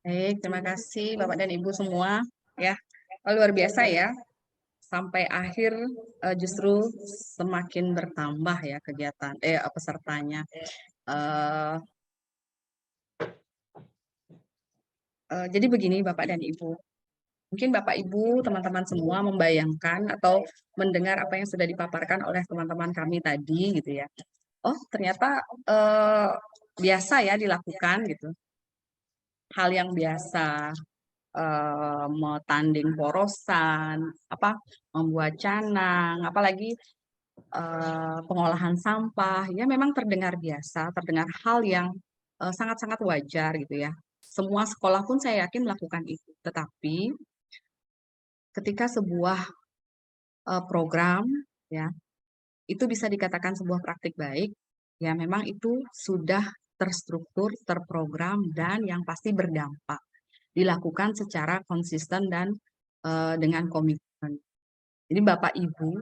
Baik, terima kasih Bapak dan Ibu semua. Ya, luar biasa ya. Sampai akhir justru semakin bertambah ya kegiatan pesertanya. Jadi begini Bapak dan Ibu. Mungkin Bapak Ibu, teman-teman semua membayangkan atau mendengar apa yang sudah dipaparkan oleh teman-teman kami tadi gitu ya. Oh, ternyata biasa ya dilakukan gitu. Hal yang biasa, mau tanding porosan, membuat canang, apalagi pengolahan sampah, ya memang terdengar biasa, terdengar hal yang sangat-sangat wajar gitu ya. Semua sekolah pun saya yakin melakukan itu. Tetapi ketika sebuah program ya itu bisa dikatakan sebuah praktik baik, ya memang itu sudah terstruktur, terprogram, dan yang pasti berdampak. Dilakukan secara konsisten dan dengan komitmen. Jadi Bapak Ibu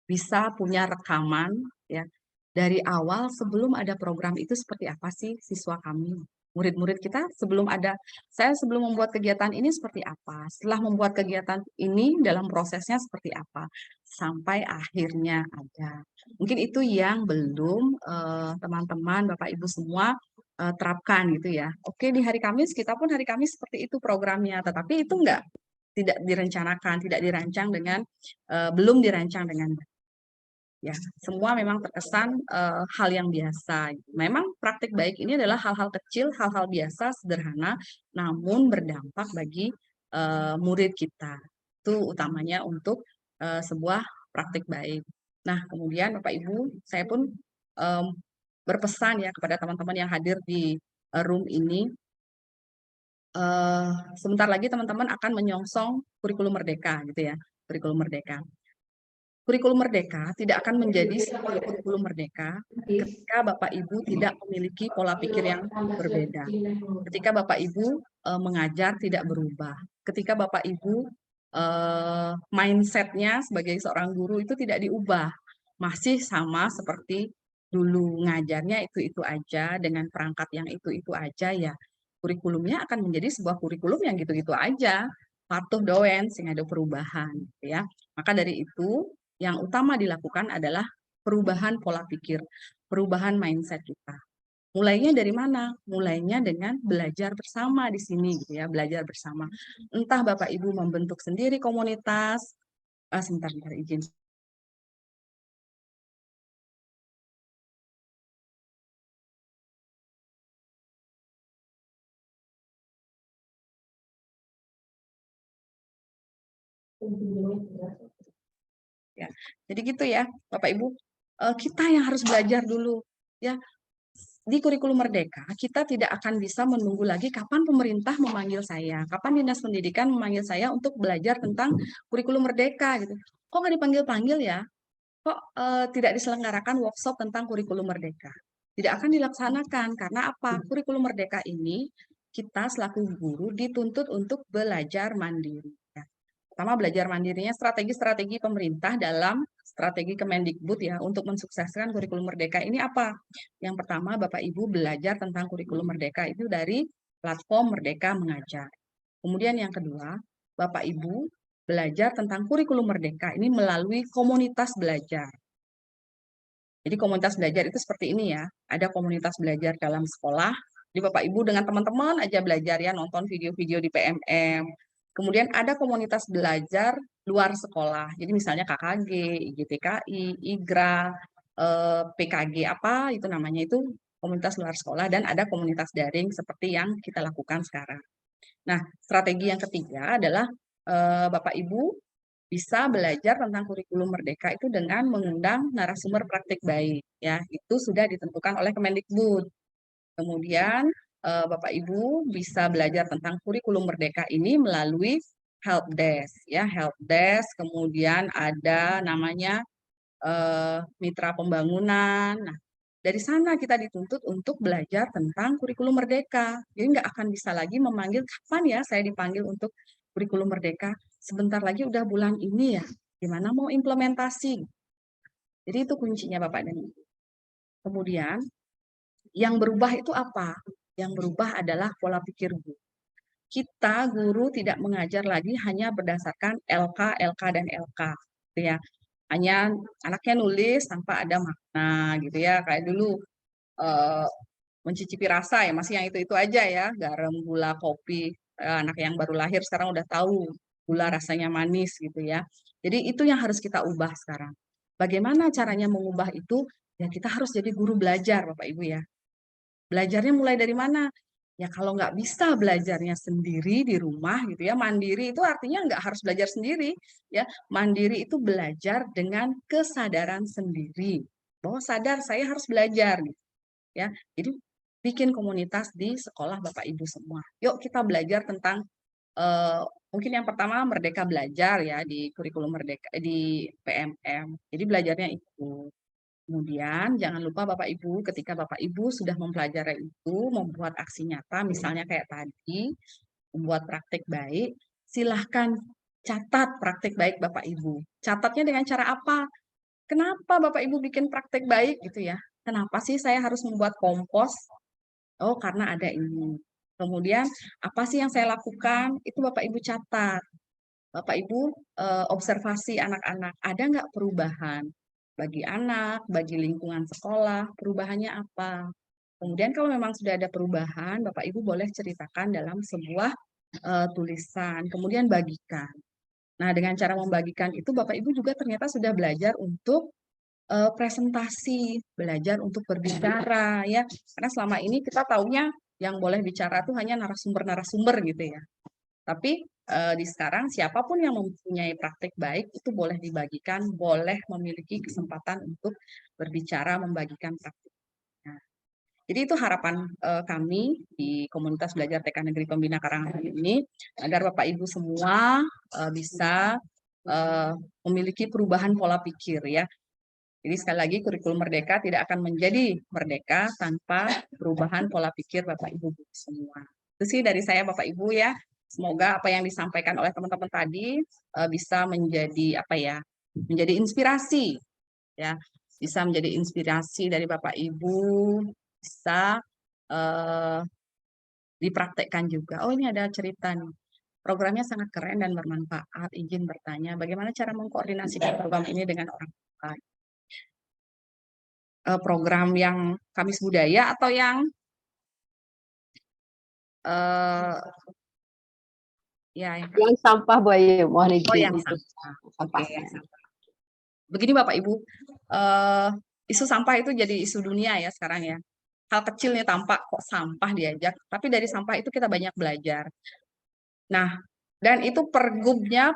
bisa punya rekaman ya dari awal sebelum ada program itu seperti apa sih siswa kami. Murid-murid kita sebelum membuat kegiatan ini seperti apa, setelah membuat kegiatan ini dalam prosesnya seperti apa, sampai akhirnya ada. Mungkin itu yang belum teman-teman, Bapak Ibu semua terapkan gitu ya. Oke, di hari Kamis kita pun hari Kamis seperti itu programnya, tetapi itu enggak tidak direncanakan, tidak dirancang dengan belum dirancang dengan baik. Ya, semua memang terkesan hal yang biasa. Memang praktik baik ini adalah hal-hal kecil, hal-hal biasa, sederhana, namun berdampak bagi murid kita. Itu utamanya untuk sebuah praktik baik. Nah, kemudian Bapak Ibu, saya pun berpesan ya kepada teman-teman yang hadir di room ini. Sebentar lagi teman-teman akan menyongsong kurikulum merdeka, gitu ya, kurikulum merdeka. Kurikulum merdeka tidak akan menjadi sebuah kurikulum merdeka ketika Bapak Ibu tidak memiliki pola pikir yang berbeda. Ketika Bapak Ibu mengajar tidak berubah. Ketika Bapak Ibu mindset-nya sebagai seorang guru itu tidak diubah. Masih sama seperti dulu ngajarnya itu-itu aja dengan perangkat yang itu-itu aja ya. Kurikulumnya akan menjadi sebuah kurikulum yang gitu-gitu aja. Patuh doen sehingga ada perubahan, gitu ya. Maka dari itu yang utama dilakukan adalah perubahan pola pikir, perubahan mindset kita. Mulainya dari mana? Mulainya dengan belajar bersama di sini, gitu ya, belajar bersama. Entah Bapak Ibu membentuk sendiri komunitas, sebentar izin. Ya, jadi gitu ya, Bapak Ibu, kita yang harus belajar dulu, ya. Di kurikulum merdeka, kita tidak akan bisa menunggu lagi kapan pemerintah memanggil saya, kapan dinas pendidikan memanggil saya untuk belajar tentang kurikulum merdeka gitu. Kok nggak dipanggil-panggil ya? Kok tidak diselenggarakan workshop tentang kurikulum merdeka? Tidak akan dilaksanakan karena apa? Kurikulum merdeka ini kita selaku guru dituntut untuk belajar mandiri. Ya. Pertama belajar mandirinya strategi-strategi pemerintah dalam strategi Kemendikbud ya untuk mensukseskan kurikulum merdeka ini apa? Yang pertama Bapak Ibu belajar tentang kurikulum merdeka itu dari platform Merdeka Mengajar. Kemudian yang kedua, Bapak Ibu belajar tentang kurikulum merdeka ini melalui komunitas belajar. Jadi komunitas belajar itu seperti ini ya, ada komunitas belajar dalam sekolah, jadi Bapak Ibu dengan teman-teman aja belajar ya, nonton video-video di PMM. Kemudian ada komunitas belajar luar sekolah, jadi misalnya KKG, IGTKI, IGRA, PKG apa itu namanya itu komunitas luar sekolah, dan ada komunitas daring seperti yang kita lakukan sekarang. Nah, strategi yang ketiga adalah Bapak Ibu bisa belajar tentang kurikulum merdeka itu dengan mengundang narasumber praktik baik. Ya, itu sudah ditentukan oleh Kemendikbud. Kemudian Bapak Ibu bisa belajar tentang kurikulum merdeka ini melalui help desk, ya help desk. Kemudian ada namanya mitra pembangunan. Nah, dari sana kita dituntut untuk belajar tentang kurikulum merdeka. Jadi nggak akan bisa lagi memanggil kapan ya saya dipanggil untuk kurikulum merdeka. Sebentar lagi udah bulan ini ya. Gimana mau implementasi? Jadi itu kuncinya Bapak dan Ibu. Kemudian yang berubah itu apa? Yang berubah adalah pola pikir guru. Kita guru tidak mengajar lagi hanya berdasarkan LK, LK, dan LK. Gitu ya. Hanya anaknya nulis tanpa ada makna gitu ya. Kayak dulu mencicipi rasa ya, masih yang itu-itu aja ya. Garam, gula, kopi. Anak yang baru lahir sekarang udah tahu gula rasanya manis gitu ya. Jadi itu yang harus kita ubah sekarang. Bagaimana caranya mengubah itu? Ya kita harus jadi guru belajar Bapak Ibu ya. Belajarnya mulai dari mana? Ya kalau nggak bisa belajarnya sendiri di rumah gitu ya, mandiri itu artinya nggak harus belajar sendiri ya. Mandiri itu belajar dengan kesadaran sendiri. Bahwa sadar saya harus belajar gitu ya. Jadi bikin komunitas di sekolah Bapak Ibu semua. Yuk kita belajar tentang mungkin yang pertama Merdeka Belajar ya di kurikulum Merdeka di PMM. Jadi belajarnya itu. Kemudian jangan lupa Bapak Ibu, ketika Bapak Ibu sudah mempelajari itu, membuat aksi nyata, misalnya kayak tadi, membuat praktik baik, silahkan catat praktik baik Bapak Ibu. Catatnya dengan cara apa? Kenapa Bapak Ibu bikin praktik baik gitu ya? Kenapa sih saya harus membuat kompos? Oh, karena ada ini. Kemudian, apa sih yang saya lakukan? Itu Bapak Ibu catat. Bapak Ibu observasi anak-anak, ada nggak perubahan bagi anak, bagi lingkungan sekolah, perubahannya apa? Kemudian kalau memang sudah ada perubahan, Bapak Ibu boleh ceritakan dalam sebuah tulisan, kemudian bagikan. Nah, dengan cara membagikan itu Bapak Ibu juga ternyata sudah belajar untuk presentasi, belajar untuk berbicara ya. Karena selama ini kita taunya yang boleh bicara tuh hanya narasumber-narasumber gitu ya. Tapi di sekarang siapapun yang mempunyai praktik baik itu boleh dibagikan, boleh memiliki kesempatan untuk berbicara, membagikan praktik. Nah, jadi itu harapan kami di komunitas belajar TK Negeri Pembina Karangasem ini agar Bapak Ibu semua bisa memiliki perubahan pola pikir ya. Jadi sekali lagi kurikulum merdeka tidak akan menjadi merdeka tanpa perubahan pola pikir Bapak Ibu semua. Itu sih dari saya Bapak Ibu ya. Semoga apa yang disampaikan oleh teman-teman tadi bisa menjadi apa ya? Menjadi inspirasi ya. Bisa menjadi inspirasi dari Bapak Ibu, bisa dipraktekkan juga. Oh, ini ada cerita nih. Programnya sangat keren dan bermanfaat. Izin bertanya, bagaimana cara mengkoordinasikan program ini dengan orang tua? Program yang Kamis Budaya atau yang ya yang sampah Bu Ayu, mohon izin. oh yang sampah. Oke, yang sampah. Begini Bapak Ibu, isu sampah itu jadi isu dunia ya sekarang ya. Hal kecil nih tampak kok sampah diajak, tapi dari sampah itu kita banyak belajar. Nah, dan itu pergubnya,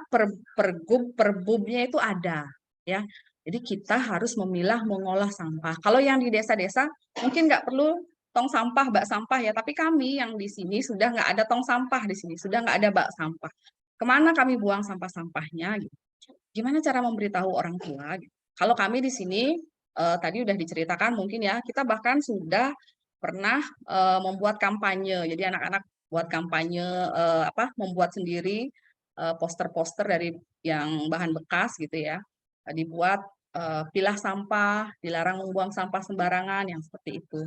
perbubnya itu ada ya. Jadi kita harus memilah, mengolah sampah. Kalau yang di desa-desa mungkin nggak perlu tong sampah, bak sampah ya. Tapi kami yang di sini sudah nggak ada tong sampah di sini, sudah nggak ada bak sampah. Kemana kami buang sampah-sampahnya? Gitu. Gimana cara memberitahu orang tua? Gitu. Kalau kami di sini tadi udah diceritakan mungkin ya, kita bahkan sudah pernah membuat kampanye. Jadi anak-anak buat kampanye membuat sendiri poster-poster dari yang bahan bekas gitu ya, dibuat pilah sampah, dilarang membuang sampah sembarangan yang seperti itu.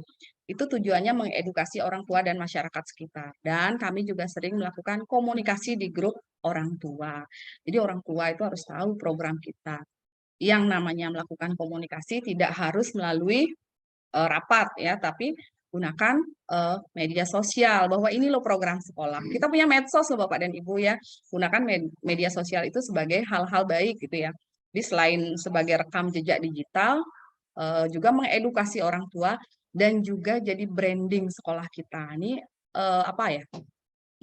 Itu tujuannya mengedukasi orang tua dan masyarakat sekitar. Dan kami juga sering melakukan komunikasi di grup orang tua. Jadi orang tua itu harus tahu program kita. Yang namanya melakukan komunikasi tidak harus melalui rapat ya, tapi gunakan media sosial bahwa ini loh program sekolah. Kita punya medsos loh Bapak dan Ibu ya. Gunakan media sosial itu sebagai hal-hal baik gitu ya. Jadi selain sebagai rekam jejak digital, juga mengedukasi orang tua dan juga jadi branding sekolah kita. Ini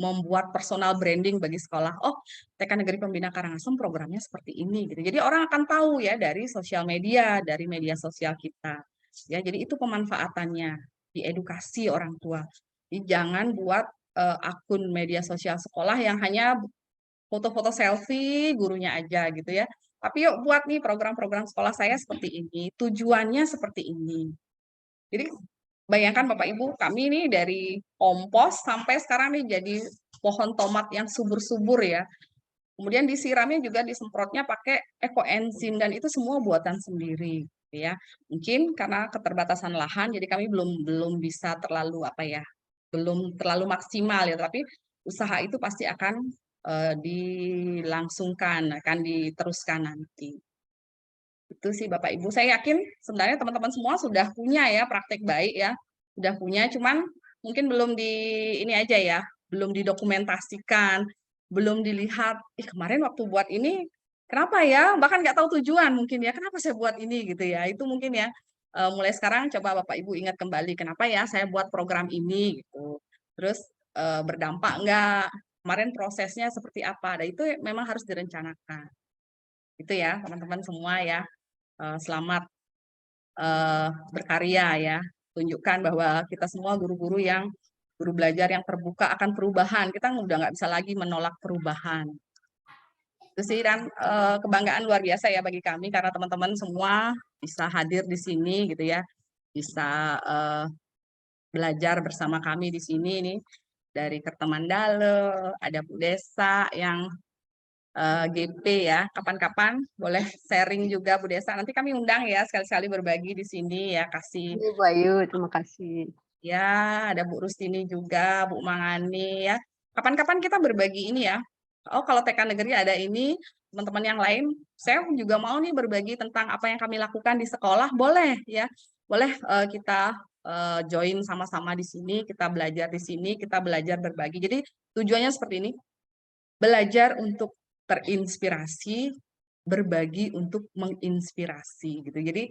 membuat personal branding bagi sekolah. Oh, TK Negeri Pembina Karangasem programnya seperti ini gitu. Jadi orang akan tahu ya dari sosial media, dari media sosial kita. Ya, jadi itu pemanfaatannya, diedukasi orang tua. Jadi jangan buat akun media sosial sekolah yang hanya foto-foto selfie gurunya aja gitu ya. Tapi yuk buat nih program-program sekolah saya seperti ini, tujuannya seperti ini. Jadi bayangkan Bapak Ibu, kami nih dari kompos sampai sekarang nih jadi pohon tomat yang subur-subur ya. Kemudian disiramnya juga disemprotnya pakai ekoenzim dan itu semua buatan sendiri ya. Mungkin karena keterbatasan lahan jadi kami belum bisa terlalu belum terlalu maksimal ya, tapi usaha itu pasti akan dilangsungkan, akan diteruskan nanti. Itu sih Bapak Ibu. Saya yakin sebenarnya teman-teman semua sudah punya ya praktek baik ya. Sudah punya, cuman mungkin belum ini aja ya, belum didokumentasikan, belum dilihat, kemarin waktu buat ini kenapa ya? Bahkan nggak tahu tujuan mungkin ya, kenapa saya buat ini gitu ya. Itu mungkin ya. Mulai sekarang coba Bapak Ibu ingat kembali kenapa ya saya buat program ini gitu. Terus berdampak enggak? Kemarin prosesnya seperti apa? Dan itu memang harus direncanakan. Itu ya teman-teman semua ya. Selamat berkarya ya. Tunjukkan bahwa kita semua guru-guru yang guru belajar yang terbuka akan perubahan. Kita udah nggak bisa lagi menolak perubahan. Itu sih, dan kebanggaan luar biasa ya bagi kami karena teman-teman semua bisa hadir di sini gitu ya. Bisa belajar bersama kami di sini nih. Dari Kertemandale, ada Bu Desa yang GP ya, kapan-kapan boleh sharing juga Bu Desa. Nanti kami undang ya sekali-sekali berbagi di sini ya, kasih. Bu Ayu, terima kasih. Ya, ada Bu Rustini juga, Bu Mangani ya. Kapan-kapan kita berbagi ini ya. Oh, kalau TK Negeri ada ini, teman-teman yang lain, saya juga mau nih berbagi tentang apa yang kami lakukan di sekolah, boleh ya. boleh kita join sama-sama di sini, kita belajar di sini, kita belajar berbagi. Jadi tujuannya seperti ini, belajar untuk terinspirasi, berbagi untuk menginspirasi gitu. Jadi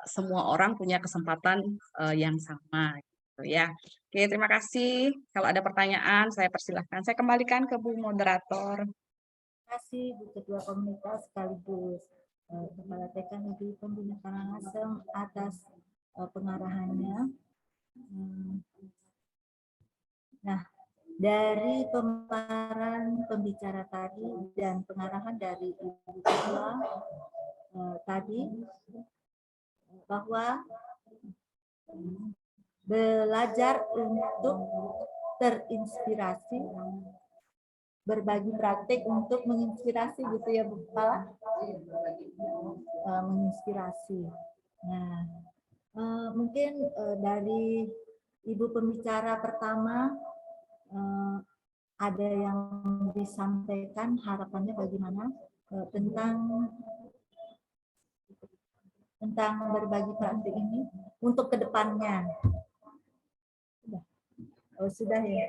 semua orang punya kesempatan yang sama gitu ya. Oke, terima kasih. Kalau ada pertanyaan, saya persilahkan. Saya kembalikan ke Bu Moderator. Terima kasih Bu Ketua Komunitas sekaligus Kepala TK Negeri Pembina Karangasem atas pengarahannya. Nah, dari pemaparan pembicara tadi dan pengarahan dari Ibu Ketua tadi, bahwa belajar untuk terinspirasi, berbagi praktik untuk menginspirasi gitu ya Bu Kepala, menginspirasi. Nah, mungkin dari Ibu pembicara pertama ada yang disampaikan harapannya bagaimana tentang berbagi praktik ini untuk kedepannya. Oh sudah ya.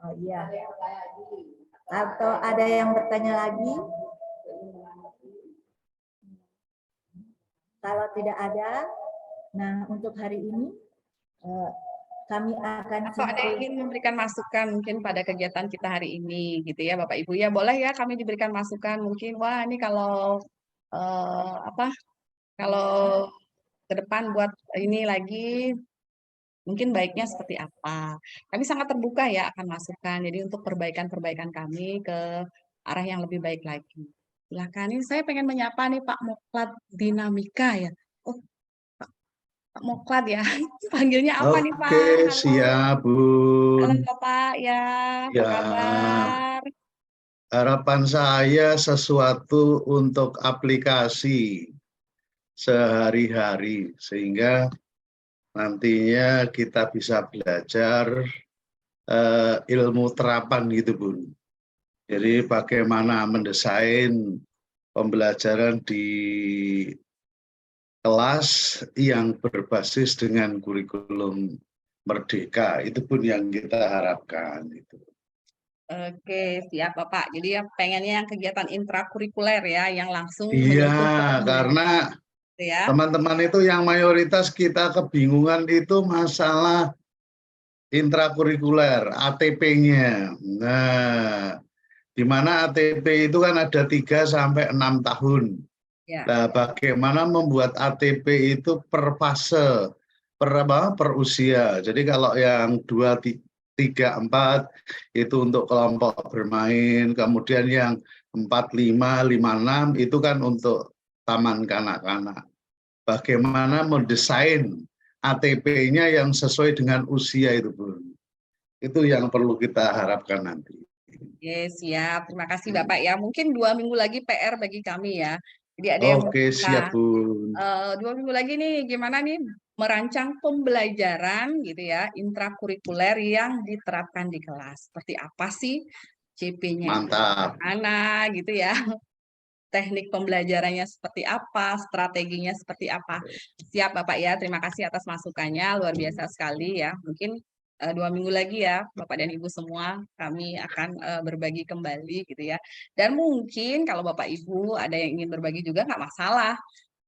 Oh iya. Atau ada yang bertanya lagi? Kalau tidak ada, nah untuk hari ini kami akan Atau ada yang ingin memberikan masukan mungkin pada kegiatan kita hari ini gitu ya Bapak Ibu ya, boleh ya kami diberikan masukan mungkin, wah ini kalau kalau ke depan buat ini lagi mungkin baiknya seperti apa. Kami sangat terbuka ya akan masukan. Jadi untuk perbaikan-perbaikan kami ke arah yang lebih baik lagi. Silakan. Ini saya pengen menyapa nih Pak Moklat Dinamika ya. Oh, Pak Moklat ya. Panggilnya apa nih Pak? Oke, Halo. siap Halo Bun. Bapak ya. Apa Ya, kabar? harapan saya sesuatu untuk aplikasi sehari-hari sehingga nantinya kita bisa belajar ilmu terapan gitu Bun. Jadi bagaimana mendesain pembelajaran di kelas yang berbasis dengan kurikulum merdeka, itu pun yang kita harapkan. Oke, siap Bapak. Jadi ya pengennya yang kegiatan intrakurikuler ya, yang langsung Iya, menyentuh ke karena ya. teman-teman itu yang mayoritas kita kebingungan itu masalah intrakurikuler, ATP-nya. Nah, di mana ATP itu kan ada 3 sampai 6 tahun. Ya. Nah, bagaimana membuat ATP itu per fase, per usia. Jadi kalau yang 2, 3, 4 itu untuk kelompok bermain, kemudian yang 4, 5, 5, 6 itu kan untuk taman kanak-kanak. Bagaimana mendesain ATP-nya yang sesuai dengan usia itu, Bun. Itu yang perlu kita harapkan nanti. Oke, siap. Terima kasih Bapak ya. Mungkin 2 minggu lagi PR bagi kami ya. Jadi ada yang Oke, siap Bun. 2 minggu lagi nih, gimana nih merancang pembelajaran gitu ya, intrakurikuler yang diterapkan di kelas. Seperti apa sih CP-nya? Mantap. Mana gitu ya. Teknik pembelajarannya seperti apa, strateginya seperti apa. Siap Bapak ya, terima kasih atas masukannya, luar biasa sekali ya. Mungkin 2 minggu lagi ya, Bapak dan Ibu semua, kami akan berbagi kembali gitu ya. Dan mungkin kalau Bapak Ibu ada yang ingin berbagi juga nggak masalah.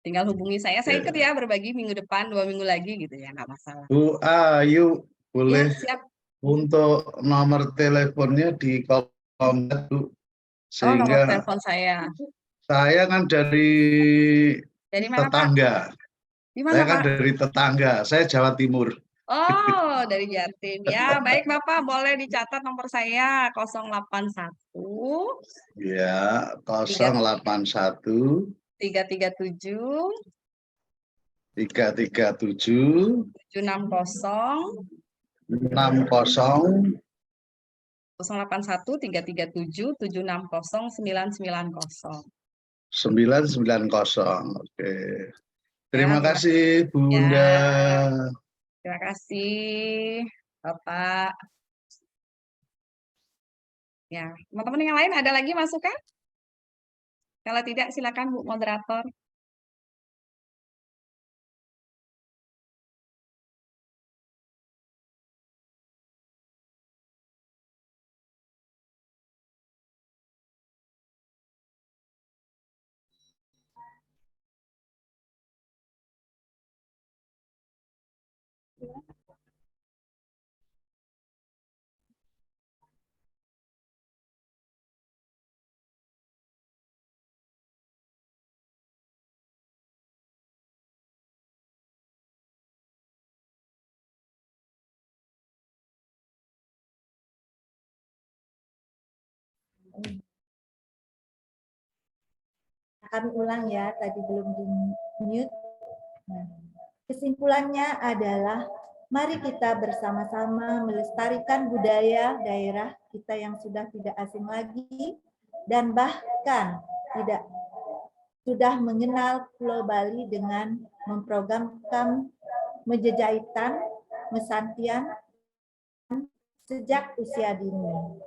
Tinggal hubungi saya ikut ya berbagi minggu depan, 2 minggu lagi gitu ya, nggak masalah. Bu Ayu, boleh Ya, siap. untuk nomor teleponnya di kolom Bu. Oh, nomor Sehingga telepon saya. saya kan dari mana, tetangga. Pak? Di mana, Saya kan Pak? dari tetangga, saya Jawa Timur. Oh, dari Jatim. Ya, baik Bapak, boleh dicatat nomor saya 081 Ya, 081 337 337 760 60 081 337 760 990. 990. Oke. Ya, Terima kasih Bunda. Ya, terima kasih Bapak. Ya, teman-teman yang lain ada lagi masukan? Kalau tidak, silakan Bu Moderator. Kami ulang ya, tadi belum di-mute. Nah, kesimpulannya adalah mari kita bersama-sama melestarikan budaya daerah kita yang sudah tidak asing lagi dan bahkan sudah mengenal Pulau Bali dengan memprogramkan Menjejaitan, Mesantian sejak usia dini.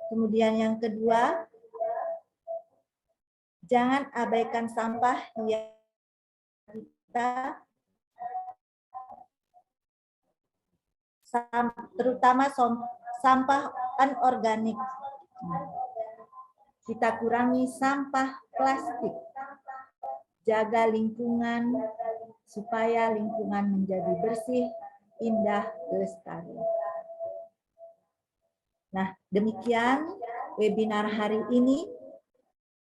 Kemudian yang kedua, jangan abaikan sampah yang kita, terutama sampah anorganik. Kita kurangi sampah plastik. Jaga lingkungan supaya lingkungan menjadi bersih, indah, lestari. Nah, demikian webinar hari ini.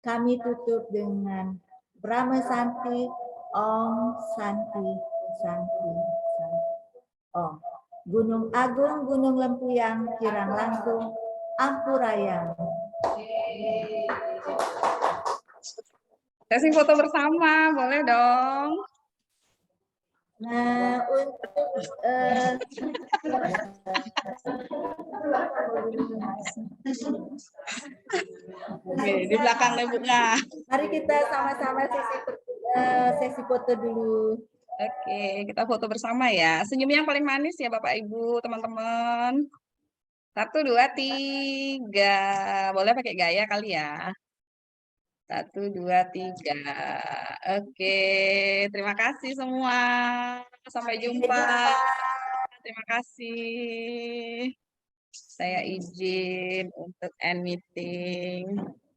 Kami tutup dengan Brahma Santi, Om Santi, Santi, Santi. Om. Gunung Agung, Gunung Lempuyang, Kirang Langkung, Ampurayang. Sesi foto bersama, boleh dong. Nah, untuk Oke, di belakang Ibunya. mari kita sama-sama sesi foto dulu. Oke, kita foto bersama ya. Senyum yang paling manis ya Bapak Ibu, teman-teman. 1, 2, 3. Boleh pakai gaya kali ya. 1, 2, 3. Oke, terima kasih semua. Sampai jumpa. Terima kasih. Saya izin untuk end meeting.